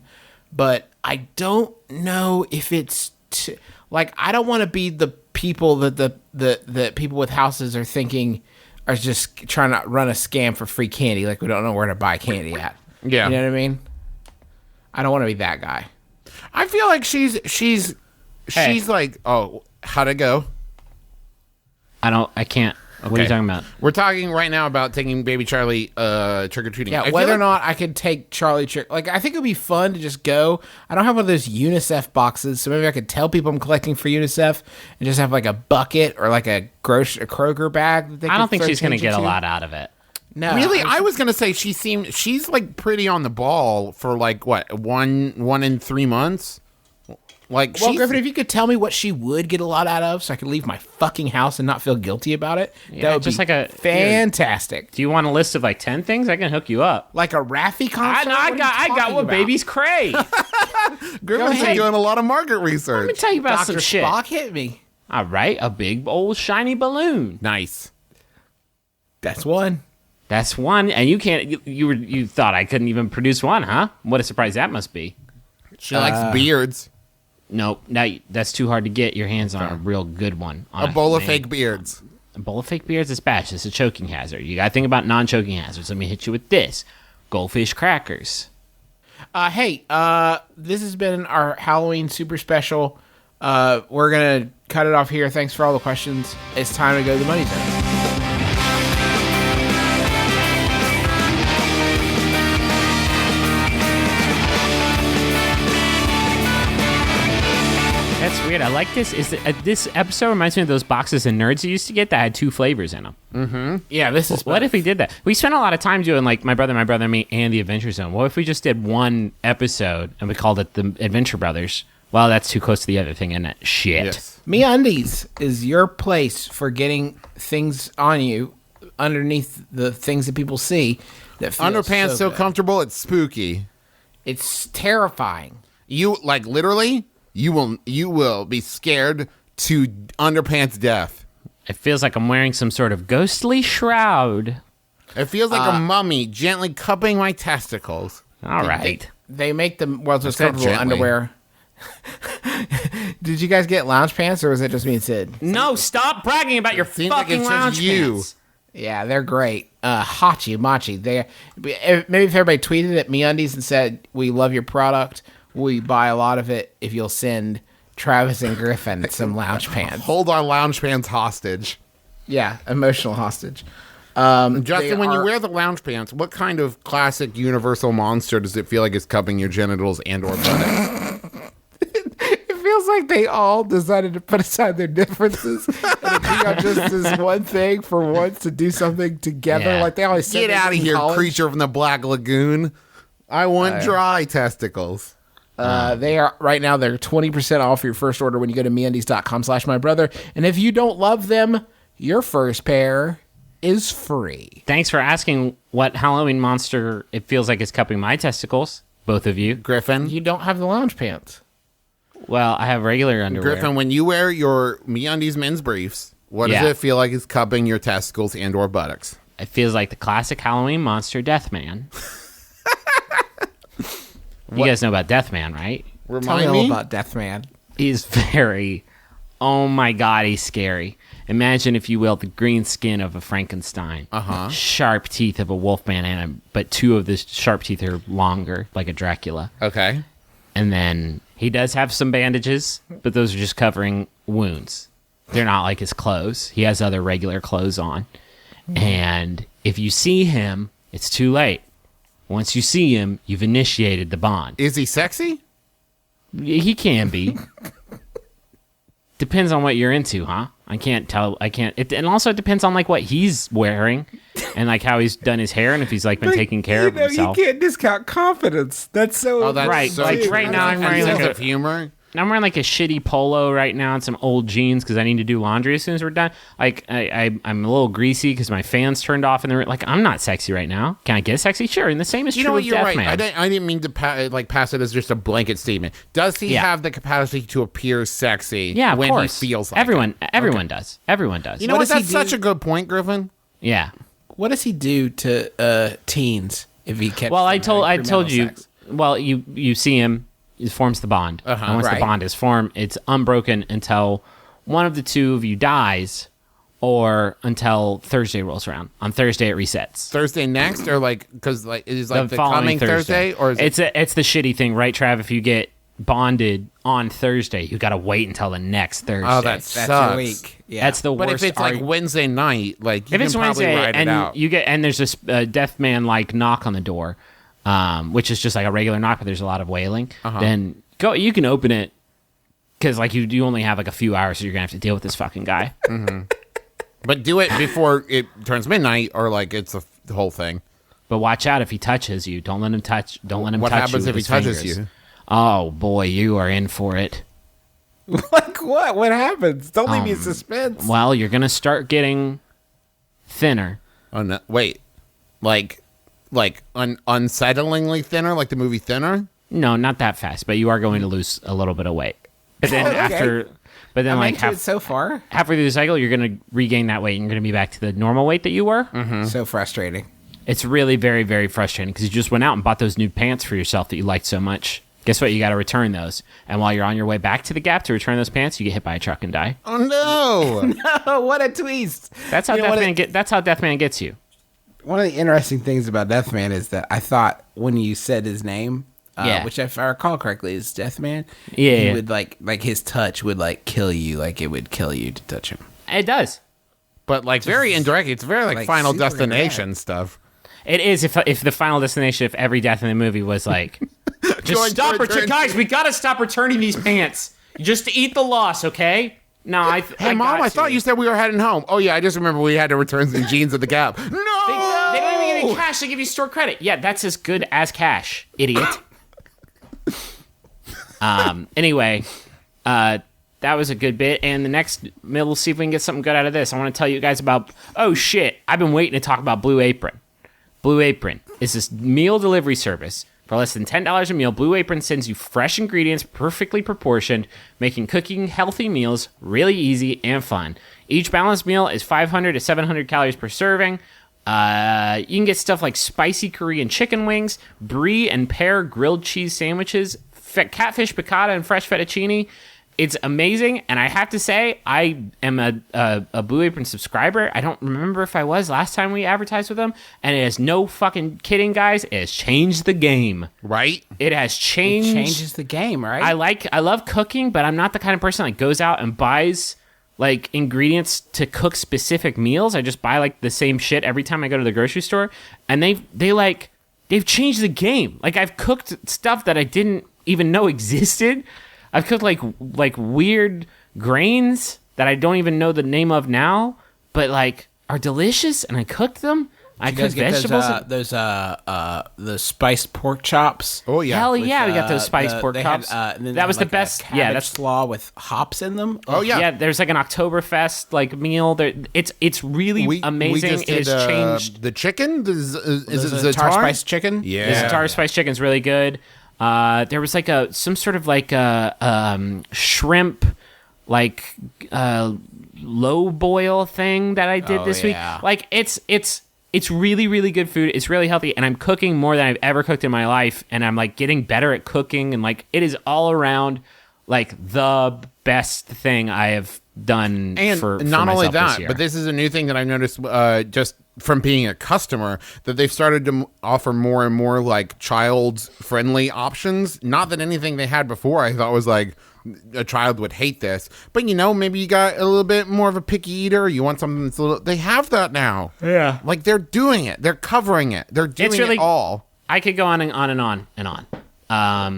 But I don't know if it's like, I don't want to be the people that the people with houses are thinking are just trying to run a scam for free candy. Like, we don't know where to buy candy at. Yeah. You know what I mean? I don't want to be that guy. I feel like she's like, oh, how'd it go? I can't. What are you talking about? We're talking right now about taking baby Charlie trick-or-treating. Yeah, whether or not I could take Charlie trick, like, I think it would be fun to just go. I don't have one of those UNICEF boxes, so maybe I could tell people I'm collecting for UNICEF and just have like a bucket or like a Kroger bag. That they I could don't think throw she's going to change get a into. lot out of it. No, Really, I was gonna say she's like pretty on the ball for like what one in 3 months. Like, Well, she's, Griffin, if you could tell me what she would get a lot out of, so I could leave my fucking house and not feel guilty about it, Yeah, that would just be like a- fantastic. Do you want a list of like 10 things? I can hook you up. Like a Raffi concert. I What are you got talking what about? baby's crave. Griffin's Go been ahead. doing a lot of market Let me research. tell you about Dr. some shit. Spock hit me. All right, a big old shiny balloon. Nice. That's one. That's one, and you can't. You thought I couldn't even produce one, huh? What a surprise that must be. She likes beards. Nope, that's too hard to get your hands on a real good one. A bowl of fake beards. A bowl of fake beards is bad. It's a choking hazard. You gotta think about non-choking hazards. Let me hit you with this: goldfish crackers. Hey, this has been our Halloween super special. We're gonna cut it off here. Thanks for all the questions. It's time to go to the money zone. That's weird. I like this. This episode reminds me of those boxes of Nerds you used to get that had 2 flavors in them. Yeah, this is What if we did that? We spent a lot of time doing like My Brother, Me, and The Adventure Zone. What if we just did one episode and we called it The Adventure Brothers? Well, that's too close to the other thing, isn't it? Shit. Yes. MeUndies is your place for getting things on you underneath the things that people see. That feel Underpants so good. comfortable it's spooky. It's terrifying. You like literally. You will be scared to underpants death. It feels like I'm wearing some sort of ghostly shroud. It feels like a mummy gently cupping my testicles. All right. They make the world's most said comfortable gently. underwear. Did you guys get lounge pants, or was it just me and Sid? No, stop bragging about your Seems like fucking it's just lounge you. pants. Yeah, they're great. Hachi Machi. Maybe if everybody tweeted at MeUndies and said, "We love your product. We buy a lot of it if you'll send Travis and Griffin some lounge pants." Hold our lounge pants hostage. Yeah, emotional hostage. Justin, when you wear the lounge pants, what kind of classic universal monster does it feel like is cupping your genitals and or buttocks? It feels like they all decided to put aside their differences and agree on just this one thing for once to do something together. Yeah. Like they always said Get they out did of in here, college. creature from the Black Lagoon. I want dry testicles. They are right now. They're 20% off your first order when you go to MeUndies.com/mybrother. And if you don't love them, your first pair is free. Thanks for asking what Halloween monster it feels like is cupping my testicles, both of you. Griffin. You don't have the lounge pants. Well, I have regular underwear. Griffin, when you wear your MeUndies men's briefs, what Yeah. does it feel like is cupping your testicles and or buttocks? It feels like the classic Halloween monster, Deathman. You guys know about Deathman, right? Tell me Remind all me. about Deathman. He's very, oh my God, he's scary. Imagine, if you will, the green skin of a Frankenstein. Sharp teeth of a wolfman, but two of the sharp teeth are longer, like a Dracula. Okay. And then he does have some bandages, but those are just covering wounds. They're not like his clothes. He has other regular clothes on. And if you see him, it's too late. Once you see him, you've initiated the bond. Is he sexy? He can be. Depends on what you're into, huh? I can't tell. And also it depends on like what he's wearing and like how he's done his hair and if he's like been taking care of himself. You can't discount confidence. That's so. Oh, that's Right, so like true. right now I'm wearing Sense like of humor. I'm wearing like a shitty polo right now and some old jeans because I need to do laundry as soon as we're done. Like I'm a little greasy because my fan's turned off and they're like, I'm not sexy right now. Can I get sexy? Sure. And the same is You true know what? with You're right. Deathman. I didn't mean to pass it as just a blanket statement. Does he Yeah. have the capacity to appear sexy? Yeah, of when course. he feels like everyone it? does. Everyone does. You know What what? does he That's such do? a good point, Griffin. Yeah. What does he do to teens if he kept? Well, I them having told premarital you. sex? Well, you see him. It forms the bond. And once Right. the bond is formed, it's unbroken until one of the two of you dies, or until Thursday rolls around. On Thursday, it resets. Thursday next, or like because like is like the following coming Thursday, or is it? it's the shitty thing, right, Trav? If you get bonded on Thursday, you got to wait until the next Thursday. Oh, that That's sucks. your week. Yeah. That's the But worst. if it's like Wednesday night, like you if it's can probably Wednesday ride and it out. you get and there's this death man like knock on the door, which is just like a regular knock, but there's a lot of wailing. Then you can open it because like you only have like a few hours, so you're gonna have to deal with this fucking guy. But do it before it turns midnight, or like it's the whole thing. But watch out if he touches you. Don't let him touch. Don't let him What touch happens you if with he his touches fingers. you? Oh boy, you are in for it. Like what? What happens? Don't leave me in suspense. Well, you're gonna start getting thinner. Oh no! Wait, like unsettlingly thinner, like the movie Thinner. No, not that fast, but you are going to lose a little bit of weight. But then Okay. but then I'm like into it so far. halfway through the cycle, you're gonna regain that weight and you're gonna be back to the normal weight that you were. So frustrating. It's really very, very frustrating because you just went out and bought those new pants for yourself that you liked so much. Guess what? You got to return those. And while you're on your way back to the Gap to return those pants, you get hit by a truck and die. Oh no! Oh, what a twist! That's how You know what That's how Deathman gets you. One of the interesting things about Deathman is that I thought when you said his name, Yeah. which if I recall correctly is Deathman, Yeah, he yeah. would like his touch would like kill you, like it would kill you to touch him. It does. But like very indirect. It's very like Final super Destination indirect. stuff. It is if the final destination of every death in the movie was like, Going just stop to return- guys, we gotta stop returning these pants. Just to eat the loss, okay? No, Hey mom, I thought you said we were heading home. Oh yeah, I just remember we had to return some jeans at the Gap. No, They don't even get any cash. They give you store credit. Yeah, that's as good as cash, idiot. Anyway, that was a good bit. And the next, we'll see if we can get something good out of this. I want to tell you guys about, oh shit, I've been waiting to talk about Blue Apron. Blue Apron is this meal delivery service. For less than $10 a meal, Blue Apron sends you fresh ingredients, perfectly proportioned, making cooking healthy meals really easy and fun. Each balanced meal is 500 to 700 calories per serving. You can get stuff like spicy Korean chicken wings, brie and pear grilled cheese sandwiches, catfish piccata, and fresh fettuccine. It's amazing, and I have to say, I am a Blue Apron subscriber. I don't remember if I was last time we advertised with them, and it has no fucking kidding, guys. It has changed the game. right? It has changed. It changes the game, right? I love cooking, but I'm not the kind of person that goes out and buys like ingredients to cook specific meals. I just buy like the same shit every time I go to the grocery store, and they've changed the game. Like I've cooked stuff that I didn't even know existed. I've cooked like weird grains that I don't even know the name of now, but like are delicious, and I cooked them. I You guys cooked get vegetables. the spiced pork chops. Oh yeah. Hell yeah, we got those spiced pork they chops. Had, and then they that was had, the like, best. A Yeah, cabbage that's slaw with hops in them. Oh yeah. yeah. There's like an Oktoberfest like meal. There, it's really amazing. just It did, has changed. the chicken. Is it the tar Zatar? spiced chicken. Yeah. The tartar spice chicken's really good. There was like some sort of like a shrimp like low boil thing that I did this yeah. week. Like it's really, really good food. It's really healthy, and I'm cooking more than I've ever cooked in my life, and I'm like getting better at cooking, and like it is all around like the best thing I have done And for not myself only this that, year. but this is a new thing that I've noticed just from being a customer, that they've started to offer more and more like child-friendly options. Not that anything they had before I thought was like a child would hate this, but maybe you got a little bit more of a picky eater. You want something that's a little. They have that now. Yeah. Like they're doing it. They're covering it. They're doing it all. I could go on and on and on and on.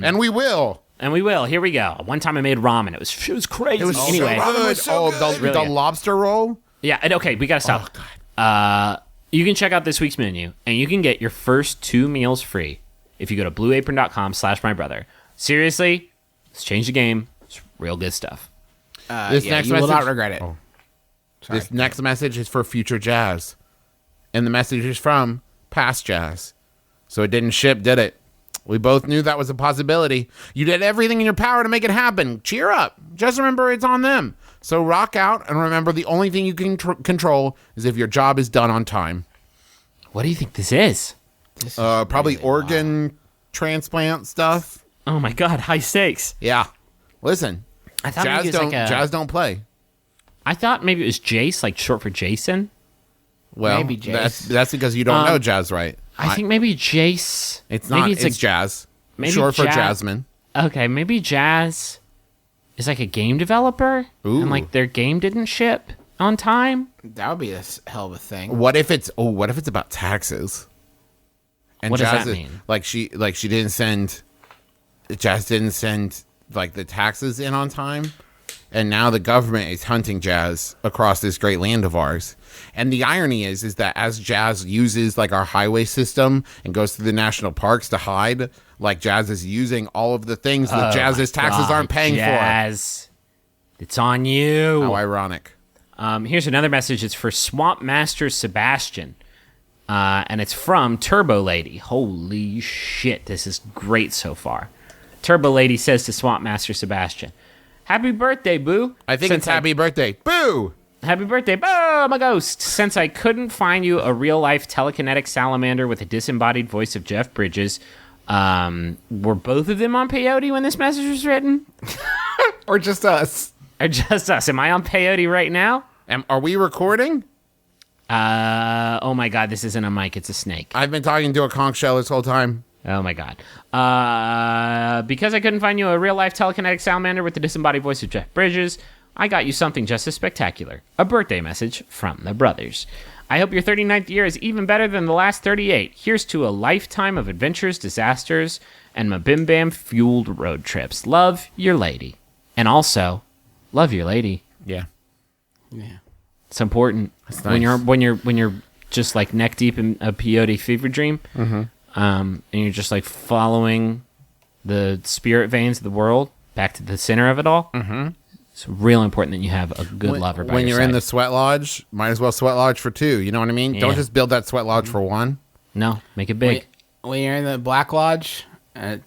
And we will. And we will. Here we go. One time I made ramen. It was crazy. It was anyway. so good. The lobster roll. Yeah. And okay, we gotta stop. Oh, God. You can check out this week's menu, and you can get your first 2 meals free if you go to blueapron.com/mybrother. Seriously, let's change the game. It's real good stuff. This next you message, will not regret it. Oh. This next message is for future Jazz, and the message is from past Jazz. So it didn't ship, did it? We both knew that was a possibility. You did everything in your power to make it happen. Cheer up. Just remember it's on them. So rock out, and remember the only thing you can control is if your job is done on time. What do you think this is? Probably really organ transplant stuff. Oh my God, high stakes. Yeah. Listen, I thought Jazz maybe it was Jazz don't play. I thought maybe it was Jace, like short for Jason. Well, Maybe Jace. that's because you don't know Jazz right. I think maybe Jace. It's not. Maybe It's Jazz. maybe Short for Jazz- Jasmine. Okay, maybe Jazz is like a game developer, Ooh. and like their game didn't ship on time. That would be a hell of a thing. What if it's about taxes? And What does Jazz that is- mean? Like she didn't send. Jazz didn't send like the taxes in on time, and now the government is hunting Jazz across this great land of ours. And the irony is that as Jazz uses like our highway system and goes through the national parks to hide, like Jazz is using all of the things that Jazz's taxes God, aren't paying Jazz, it's on you. for. How ironic. Here's another message. It's for Swamp Master Sebastian. And it's from Turbo Lady. Holy shit, this is great so far. Turbo Lady says to Swamp Master Sebastian, "Happy birthday, boo." I think it's happy birthday. Boo! Happy birthday, boo, my ghost. Since I couldn't find you a real-life telekinetic salamander with a disembodied voice of Jeff Bridges, were both of them on Peyote when this message was written? Or just us. Or just us? Am I on Peyote right now? Are we recording? Oh my God, this isn't a mic, it's a snake. I've been talking to a conch shell this whole time. Oh my God. Because I couldn't find you a real-life telekinetic salamander with the disembodied voice of Jeff Bridges, I got you something just as spectacular. A birthday message from the brothers. I hope your 39th year is even better than the last 38. Here's to a lifetime of adventures, disasters, and MBMBaM fueled road trips. Love, your lady. And also, love your lady. Yeah. It's important. That's When nice. you're just like neck deep in a peyote fever dream, and you're just like following the spirit veins of the world back to the center of it all. It's real important that you have a good lover by when your you're in side. the sweat lodge, might as well sweat lodge for two. You know what I mean? Don't Yeah. just build that sweat lodge for one. No, make it big. When you're in the Black Lodge and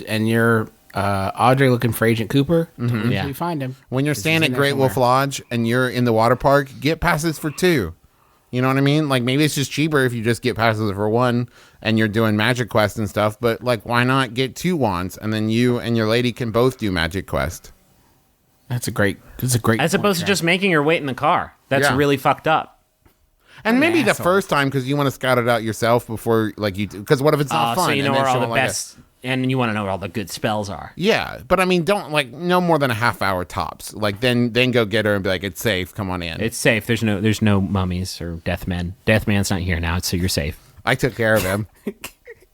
you're Audrey looking for Agent Cooper, totally Yeah. you find him. When you're 'Cause staying he's at in there Great Wolf somewhere. Lodge and you're in the water park, get passes for two. You know what I mean? Like maybe it's just cheaper if you just get passes for one and you're doing Magic Quest and stuff. But like, why not get 2 wands and then you and your lady can both do Magic Quest? That's a great. As opposed to just making her wait in the car. That's Yeah. really fucked up. And maybe the asshole. first time because you want to scout it out yourself before like you. Because what if it's not fun? So you know and then where all show the them, like, best, and you want to know where all the good spells are. Yeah, but I mean, don't like no more than a half hour tops. Like then go get her and be like, it's safe. Come on in. It's safe. There's no mummies or death men. Death man's not here now, so you're safe. I took care of him.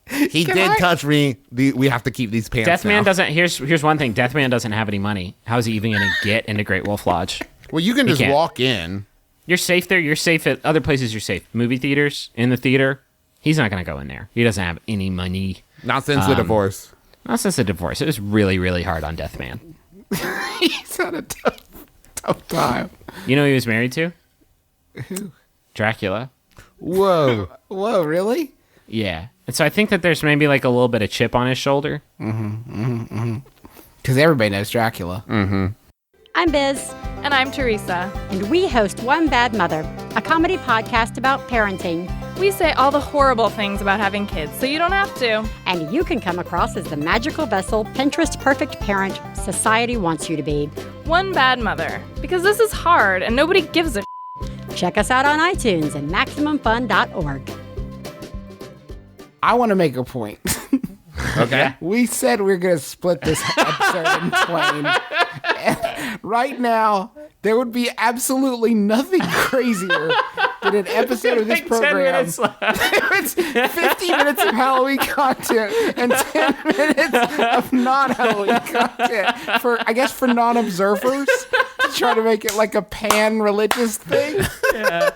He did touch me. We have to keep these pants. Death man now. doesn't. Here's one thing. Death man doesn't have any money. How is he even going to get into Great Wolf Lodge? Well, you can just can't. walk in. You're safe there. You're safe at other places. You're safe. Movie theaters, in the theater. He's not going to go in there. He doesn't have any money. Not since the divorce. Not since the divorce. It was really, really hard on Death Man. He's had a tough time. You know who he was married to? Who? Dracula. Whoa. Whoa, really? Yeah. And so I think that there's maybe like a little bit of chip on his shoulder. Because everybody knows Dracula. I'm Biz. And I'm Teresa. And we host One Bad Mother, a comedy podcast about parenting. We say all the horrible things about having kids, so you don't have to. And you can come across as the magical vessel Pinterest perfect parent society wants you to be. One bad mother. Because this is hard and nobody gives a Check us out on iTunes and MaximumFun.org. I want to make a point. Okay. We said we are going to split this episode in twain. And right now, there would be absolutely nothing crazier than an episode of this Like 10 program. minutes left. It's 15 minutes of Halloween content and 10 minutes of non-Halloween content for, I guess, for non-observers to try to make it like a pan-religious thing. Yeah.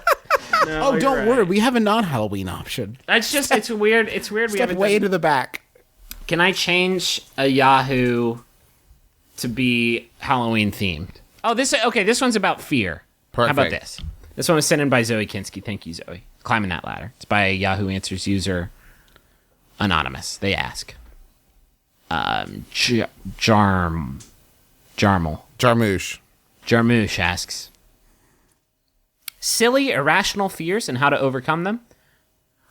No, Oh, you're don't right. worry. We have a non-Halloween option. That's just, it's weird. It's weird. We Step haven't way done- into the back. Can I change a Yahoo to be Halloween themed? Oh, this one's about fear. Perfect. How about this? This one was sent in by Zoe Kinski. Thank you, Zoe. Climbing that ladder. It's by a Yahoo Answers user, anonymous. They ask. Jarmouche asks, silly, irrational fears and how to overcome them?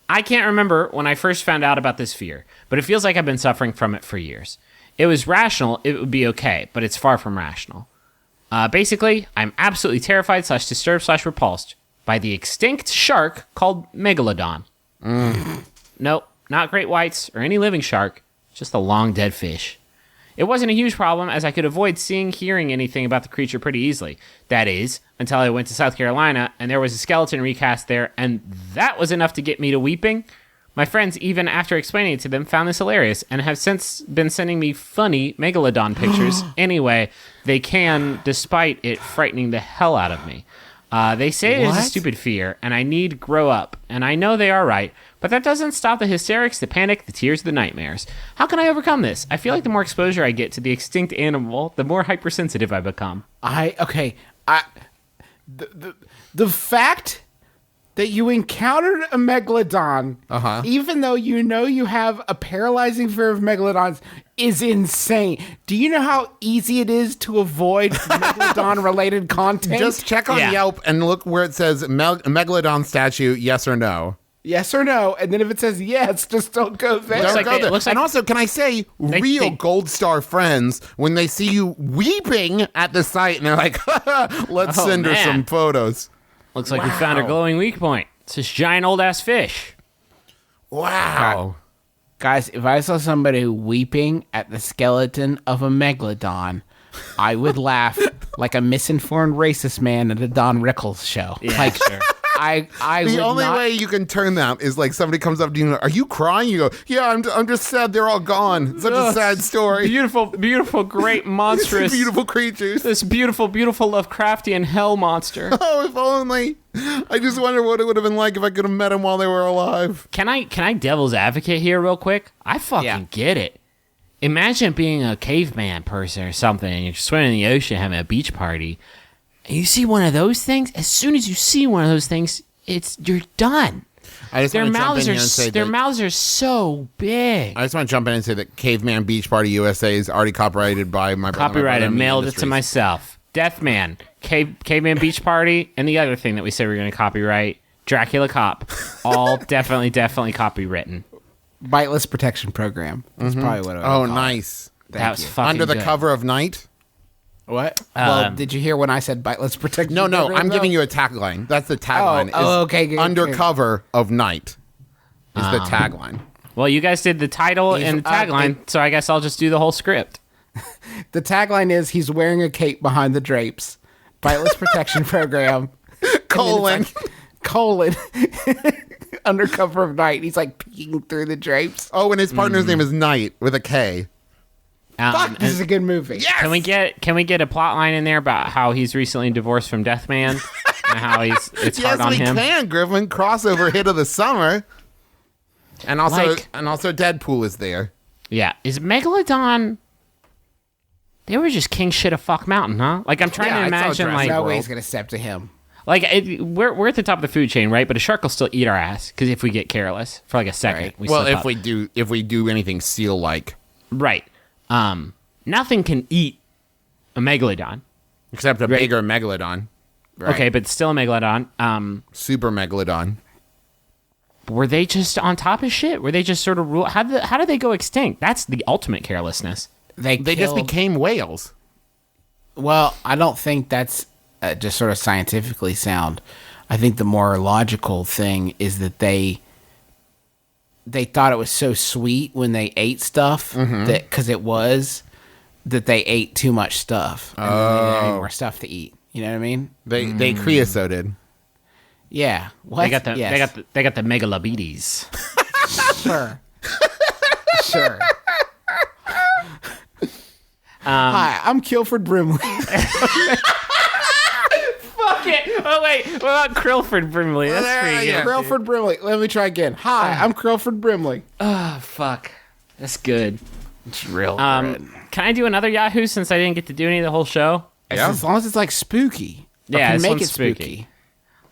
I can't remember when I first found out about this fear, but it feels like I've been suffering from it for years. It was rational, it would be okay, but it's far from rational. Basically, I'm absolutely terrified / disturbed / repulsed by the extinct shark called Megalodon. Nope, not great whites or any living shark, just a long dead fish. It wasn't a huge problem, as I could avoid hearing anything about the creature pretty easily. That is, until I went to South Carolina, and there was a skeleton recast there, and that was enough to get me to weeping. My friends, even after explaining it to them, found this hilarious, and have since been sending me funny Megalodon pictures anyway they can, despite it frightening the hell out of me. They say it is a stupid fear, and I need to grow up, and I know they are right, but that doesn't stop the hysterics, the panic, the tears, the nightmares. How can I overcome this? I feel like the more exposure I get to the extinct animal, the more hypersensitive I become. The fact that you encountered a megalodon, even though you know you have a paralyzing fear of megalodons, is insane. Do you know how easy it is to avoid megalodon-related content? Just check on Yelp and look where it says Megalodon statue, yes or no. Yes or no, and then if it says yes, just don't go there. Don't like go they- there. looks like- And also, can I say, real Gold Star friends, when they see you weeping at the site, and they're like, let's Oh, send her man. some photos. Looks like we found a glowing weak point. It's this giant old-ass fish. Wow. Guys, if I saw somebody weeping at the skeleton of a megalodon, I would laugh like a misinformed racist man at a Don Rickles show. Yeah, like, sure. I The would only not- way you can turn that is like somebody comes up to you and, are you crying? You go, yeah, I'm just sad they're all gone. Such a sad story. Beautiful, beautiful, great, monstrous. Beautiful creatures. This beautiful, beautiful Lovecraftian hell monster. Oh, if only. I just wonder what it would have been like if I could have met them while they were alive. Can I devil's advocate here real quick? I fucking get it. Imagine being a caveman person or something, and you're swimming in the ocean having a beach party, and you see one of those things. As soon as you see one of those things, you're done. I just Their want to jump in mouths here are and say their that, mouths are so big. I just want to jump in and say that Caveman Beach Party USA is already copyrighted by my brother. Copyrighted, mailed it to myself. Deathman, Caveman Beach Party, and the other thing that we said we were going to copyright, Dracula Cop. All definitely copywritten. Biteless protection program. That's probably what I would Oh, call it. nice. That was fucking Under the good. cover of night? What? Well, did you hear when I said biteless protection? No, program, I'm though? giving you a tagline. That's the tagline. okay, good, Under good. cover of night is the tagline. Well, you guys did the title and the tagline, so I guess I'll just do the whole script. The tagline is he's wearing a cape behind the drapes. Biteless protection program. Colon. Colon. Under cover of night. He's like peeking through the drapes. Oh, and his partner's name is Knight with a K. Fuck, this is a good movie. Yes! Can we get a plot line in there about how he's recently divorced from Deathman and how it's Yes, hard on we him? can, Griffin. Crossover hit of the summer. And also, Like- Deadpool is there. Yeah, is Megalodon? They were just king shit of fuck mountain, huh? Like I'm trying Yeah, to I saw imagine, Jurassic like No World. way he's going to step to him. we're at the top of the food chain, right? But a shark will still eat our ass because if we get careless for like a second, Right. we Well, slip if up. we do anything seal-like. Right. Nothing can eat a megalodon. Except a bigger megalodon. Okay, but still a megalodon. Super megalodon. were they just on top of shit? Were they just sort of how did they go extinct? That's the ultimate carelessness. They just became whales. Well, I don't think that's just sort of scientifically sound. I think the more logical thing is that they thought it was so sweet when they ate stuff that because it was that they ate too much stuff and then they didn't have any more stuff to eat. You know what I mean? They creosoted. Yeah. What? They got the megalobetes. Sure. Sure. Hi, I'm Kilford Brimley. Fuck it. Oh wait, what about Krillford Brimley? That's pretty good. Krillford Brimley. Let me try again. Hi, I'm Krillford Brimley. Oh fuck, that's good. It's real good. Can I do another Yahoo since I didn't get to do any of the whole show? As long as it's like spooky. Yeah, can this make one's it spooky.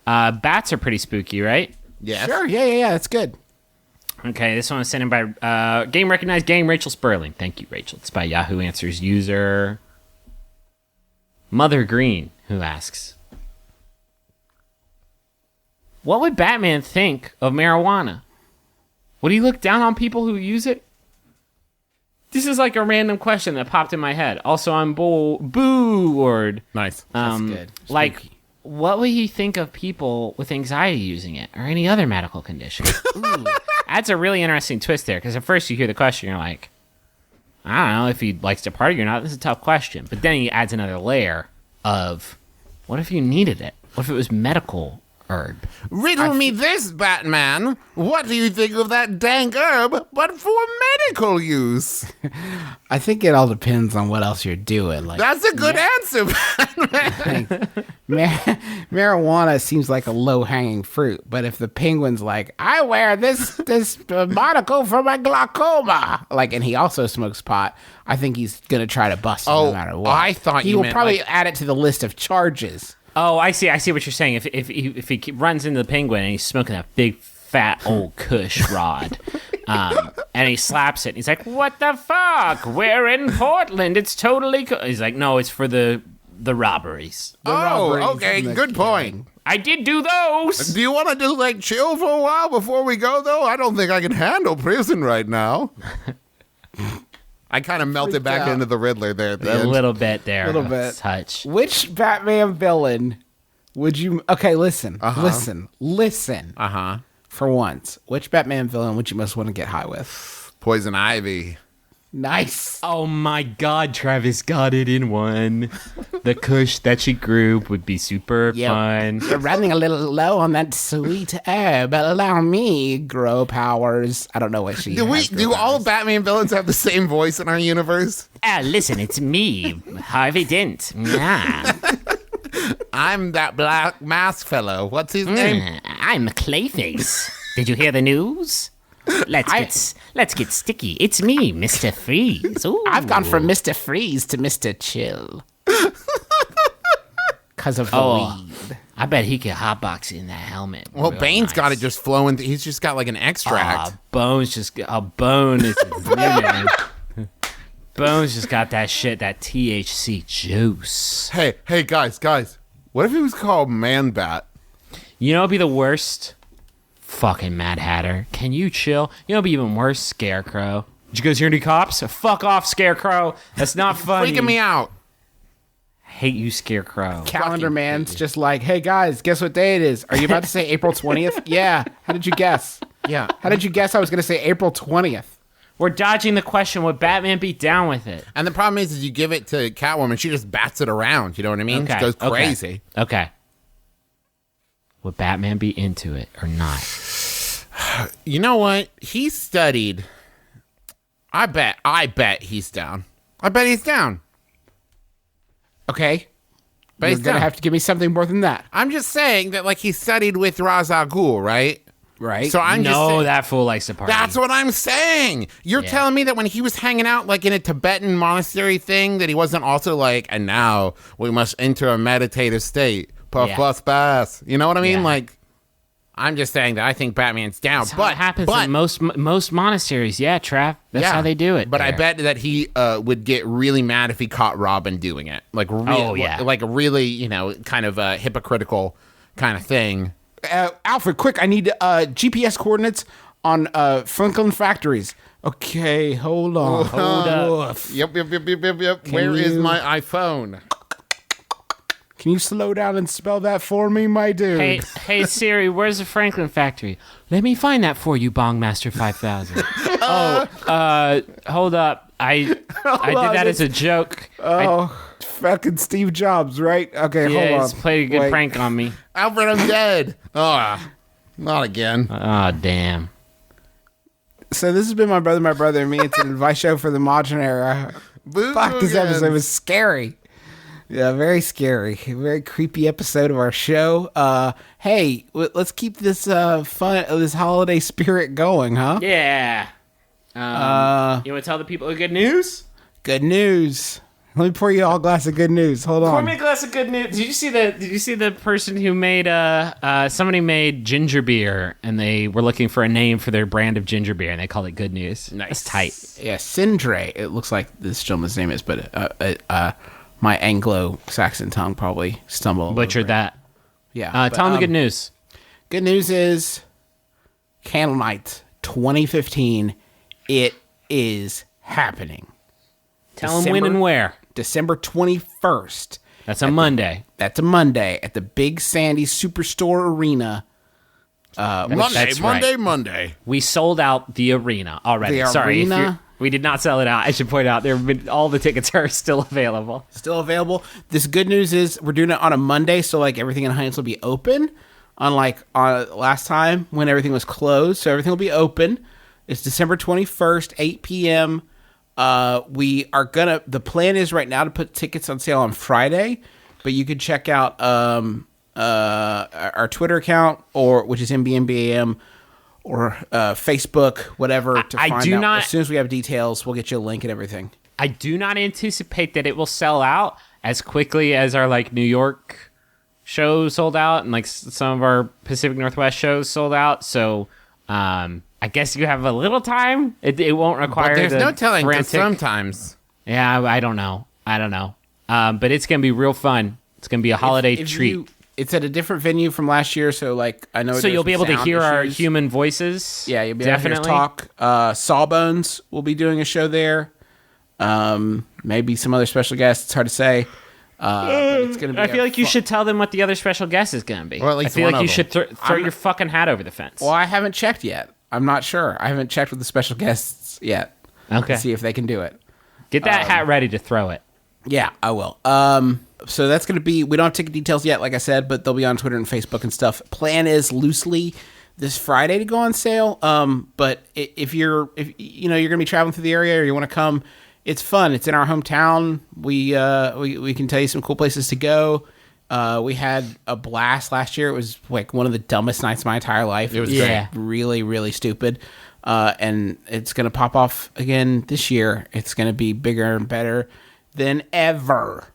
Bats are pretty spooky, right? Yes. Sure. Yeah. That's good. Okay, this one was sent in by Game Recognized Game Rachel Sperling. Thank you, Rachel. It's by Yahoo Answers user Mother Green, who asks, what would Batman think of marijuana? Would he look down on people who use it? This is like a random question that popped in my head. Also, I'm bored. Nice. That's good. Like, Spooky. what would he think of people with anxiety using it or any other medical condition? Ooh, that's a really interesting twist there, because at first you hear the question, you're like, I don't know if he likes to party or not. This is a tough question. But then he adds another layer of, what if you needed it? What if it was medical herb? Riddle me this, Batman. What do you think of that dank herb, but for medical use? I think it all depends on what else you're doing. Like That's a good answer, Batman. marijuana seems like a low-hanging fruit, but if the penguin's like, I wear this monocle for my glaucoma, like, and he also smokes pot, I think he's gonna try to bust him no matter what. I thought he you will meant, probably like- add it to the list of charges. Oh, I see what you're saying. If he runs into the penguin and he's smoking that big fat old Kush rod, and he slaps it, and he's like, "What the fuck? We're in Portland. It's totally." He's like, "No, it's for the robberies." Okay, good point. I did do those. Do you want to just like chill for a while before we go, though? I don't think I can handle prison right now. I kind of melted back into the Riddler there at the A end. little bit there. Little bit. Touch. Which Batman villain would you? Okay, listen. Uh-huh. For once, which Batman villain would you most want to get high with? Poison Ivy. Nice. Oh my God, Travis got it in one. The Kush that she grew would be super fun. You're running a little low on that sweet herb, but allow me grow powers. I don't know what she Do all Batman villains have the same voice in our universe? Listen, it's me, Harvey Dent. Yeah. I'm that black mask fellow. What's his name? I'm Clayface. Did you hear the news? Let's get sticky. It's me, Mr. Freeze. Ooh. I've gone from Mr. Freeze to Mr. Chill. Because of the weed. I bet he could hotbox in that helmet. Well, Real Bane's nice. got it just flowing. He's just got like an extract. Bones is Bones just got that shit, that THC juice. Hey, guys. What if he was called Man-Bat? You know what'd be the worst? Fucking Mad Hatter. Can you chill? You know what'd be even worse? Scarecrow. Did you guys hear any cops? Fuck off, Scarecrow. That's not funny. Freaking me out. Hate you, Scarecrow. Calendar Man's just like, hey guys, guess what day it is? Are you about to say April 20th? Yeah. How did you guess? Yeah. How did you guess I was going to say April 20th? We're dodging the question. Would Batman be down with it? And the problem is you give it to Catwoman, she just bats it around. You know what I mean? Okay, She goes okay. crazy. Okay. Would Batman be into it or not? You know what? He studied. I bet he's down. I bet he's down. Okay. But You're he's going to down. have to give me something more than that. I'm just saying that, like, he studied with Ra's al Ghul, right? Right. So I'm just No, saying, that fool likes to party. that's what I'm saying. You're Yeah. telling me that when he was hanging out, like, in a Tibetan monastery thing, that he wasn't also like, and now we must enter a meditative state. Puff, Yeah. puff, pass. You know what I mean? Yeah. Like, I'm just saying that I think Batman's down. That's how it happens in most monasteries. Yeah, Trav. That's how they do it. But I there. bet that he would get really mad if he caught Robin doing it. Like, Oh, yeah. like a really, kind of hypocritical kind of thing. Alfred, quick! I need GPS coordinates on Franklin factories. Okay, hold on. Hold up. Yep. Where is my iPhone? Can you slow down and spell that for me, my dude? Hey Siri, where's the Franklin factory? Let me find that for you, Bongmaster 5000. Hold up. I did that as a joke. Fucking Steve Jobs, right? Okay, hold on. He's played a good prank on me. Alfred, I'm dead. Not again. Oh, damn. So this has been My Brother, and Me. It's an advice show for the modern era. Fuck, this episode was scary. Yeah, very scary. A very creepy episode of our show. Hey, let's keep this this holiday spirit going, huh? Yeah. You want to tell the people the good news? Good news. Let me pour you all a glass of good news. Hold on. Pour me a glass of good news. Did you see the person who made somebody made ginger beer and they were looking for a name for their brand of ginger beer and they called it Good News. Nice. That's tight. Yeah, Sindre. It looks like this gentleman's name is, but my Anglo-Saxon tongue probably stumbled. Butchered that. Yeah. Tell them the good news. Good news is Candlenights 2015. It is happening. Tell them when and where. December 21st. That's a Monday. That's a Monday at the Big Sandy Superstore Arena. Monday. We sold out the arena already. Sorry, we did not sell it out. I should point out all the tickets are still available. Still available. This good news is we're doing it on a Monday, so like everything in Heinz will be open. Unlike last time when everything was closed, so everything will be open. It's December 21st, 8 p.m. The plan is right now to put tickets on sale on Friday, but you could check out our Twitter account which is MBMBaM or Facebook, whatever to find out. As soon as we have details, we'll get you a link and everything. I do not anticipate that it will sell out as quickly as our like New York shows sold out and like some of our Pacific Northwest shows sold out. So, I guess you have a little time. It won't require. But there's no telling. Frantic. Sometimes. Yeah, I don't know. But it's gonna be real fun. It's gonna be a holiday treat. It's at a different venue from last year, so like I know. So you'll be able to hear our human voices. Yeah, you'll be able to talk. Sawbones will be doing a show there. Maybe some other special guests. It's hard to say. But it's gonna be I feel like you should tell them what the other special guest is gonna be. Or at least I feel one like you of should throw your fucking hat over the fence. Well, I haven't checked yet. I'm not sure. I haven't checked with the special guests yet. Okay. To see if they can do it. Get that hat ready to throw it. Yeah, I will. So that's going to be, we don't have ticket details yet, like I said, but they'll be on Twitter and Facebook and stuff. Plan is loosely this Friday to go on sale. But if you're going to be traveling through the area or you want to come, it's fun. It's in our hometown. We can tell you some cool places to go. We had a blast last year. It was like one of the dumbest nights of my entire life. It was great. Really, really stupid. And it's going to pop off again this year. It's going to be bigger and better than ever.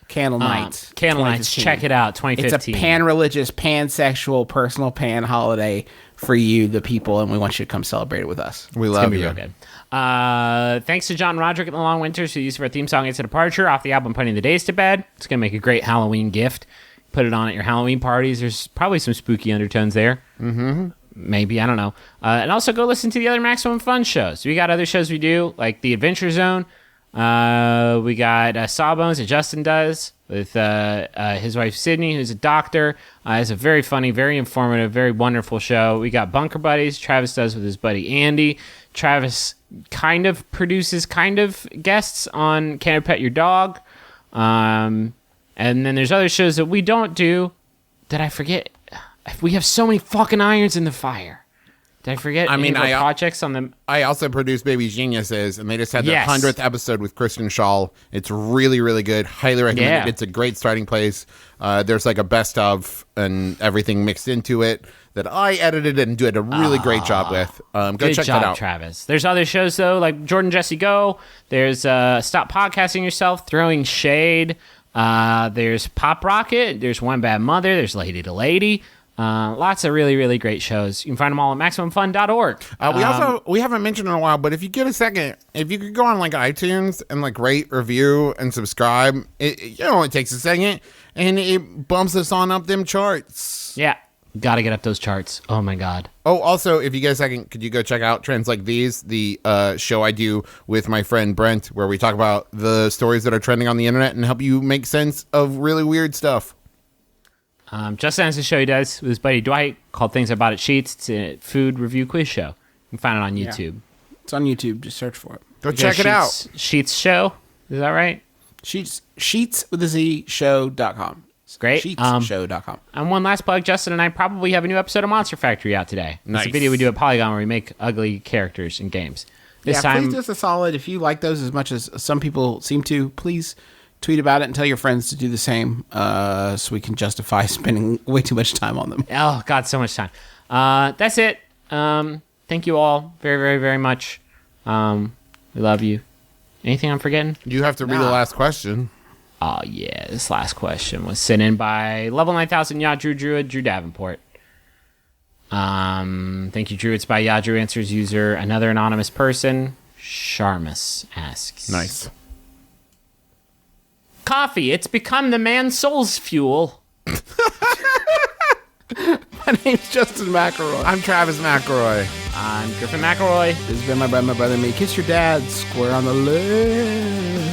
Candlenights. Candlenights. Check it out. 2015. It's a pan-religious, pansexual, personal pan holiday for you, the people, and we want you to come celebrate it with us. We love you. Real good. Thanks to John Roderick and the Long Winters for the use of our theme song, It's a Departure, off the album Putting the Days to Bed. It's going to make a great Halloween gift. Put it on at your Halloween parties. There's probably some spooky undertones there. Mm-hmm. Maybe, I don't know. And also go listen to the other Maximum Fun shows. We got other shows we do, like The Adventure Zone. We got Sawbones that Justin does with his wife Sydney, who's a doctor. It's a very funny, very informative, very wonderful show. We got Bunker Buddies. Travis does with his buddy Andy. Travis kind of produces guests on Can I Pet Your Dog? And then there's other shows that we don't do that I forget. We have so many fucking irons in the fire. Did I forget any of our projects on them? I also produce Baby Geniuses, and they just had their 100th episode with Kristen Shaw. It's really, really good. Highly recommend it. It's a great starting place. There's like a best of and everything mixed into it that I edited and did a really great job with. Go check that out. Travis. There's other shows, though, like Jordan Jesse Go. There's Stop Podcasting Yourself, Throwing Shade. There's Pop Rocket. There's One Bad Mother. There's Lady to Lady. Lots of really, really great shows. You can find them all at MaximumFun.org. We haven't mentioned in a while, but if you get a second, if you could go on like iTunes and like rate, review, and subscribe, it only takes a second, and it bumps us on up them charts. Yeah. Gotta get up those charts. Oh my God. Oh, also, if you guys could you go check out Trends Like These, the show I do with my friend Brent, where we talk about the stories that are trending on the internet and help you make sense of really weird stuff. Justin has a show he does with his buddy Dwight called Things I Bought at Sheets. It's a food review quiz show. You can find it on YouTube. It's on YouTube. Just search for it. Go check it out. Sheets show. Is that right? Sheets with a Z show.com. Great. Sheetsshow.com. And one last plug, Justin and I probably have a new episode of Monster Factory out today. Nice. It's a video we do at Polygon where we make ugly characters in games. This time, please do us a solid. If you like those as much as some people seem to, please tweet about it and tell your friends to do the same so we can justify spending way too much time on them. oh, God, so much time. That's it. Thank you all very, very, very much. We love you. Anything I'm forgetting? You have to read the last question. Oh, yeah. This last question was sent in by Level 9000 Yadru Druid, Drew Davenport. Thank you, Drew. It's by Yadru Answers user. Another anonymous person, Sharmus, asks. Nice. Coffee. It's become the man's soul's fuel. My name's Justin McElroy. I'm Travis McElroy. I'm Griffin McElroy. This has been my brother and me. Kiss your dad square on the lips.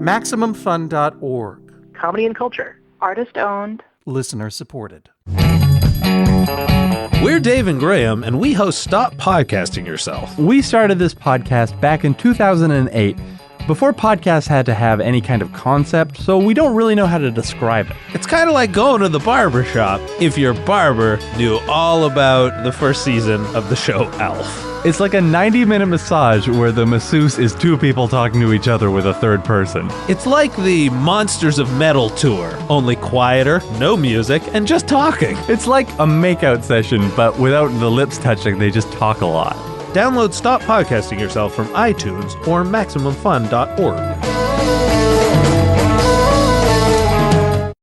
MaximumFun.org. Comedy and culture. Artist owned. Listener supported. We're Dave and Graham, and we host Stop Podcasting Yourself. We started this podcast back in 2008, before podcasts had to have any kind of concept, so we don't really know how to describe it. It's kind of like going to the barber shop if your barber knew all about the first season of the show Elf. It's like a 90-minute massage where the masseuse is two people talking to each other with a third person. It's like the Monsters of Metal tour, only quieter, no music, and just talking. It's like a makeout session, but without the lips touching, they just talk a lot. Download Stop Podcasting Yourself from iTunes or MaximumFun.org.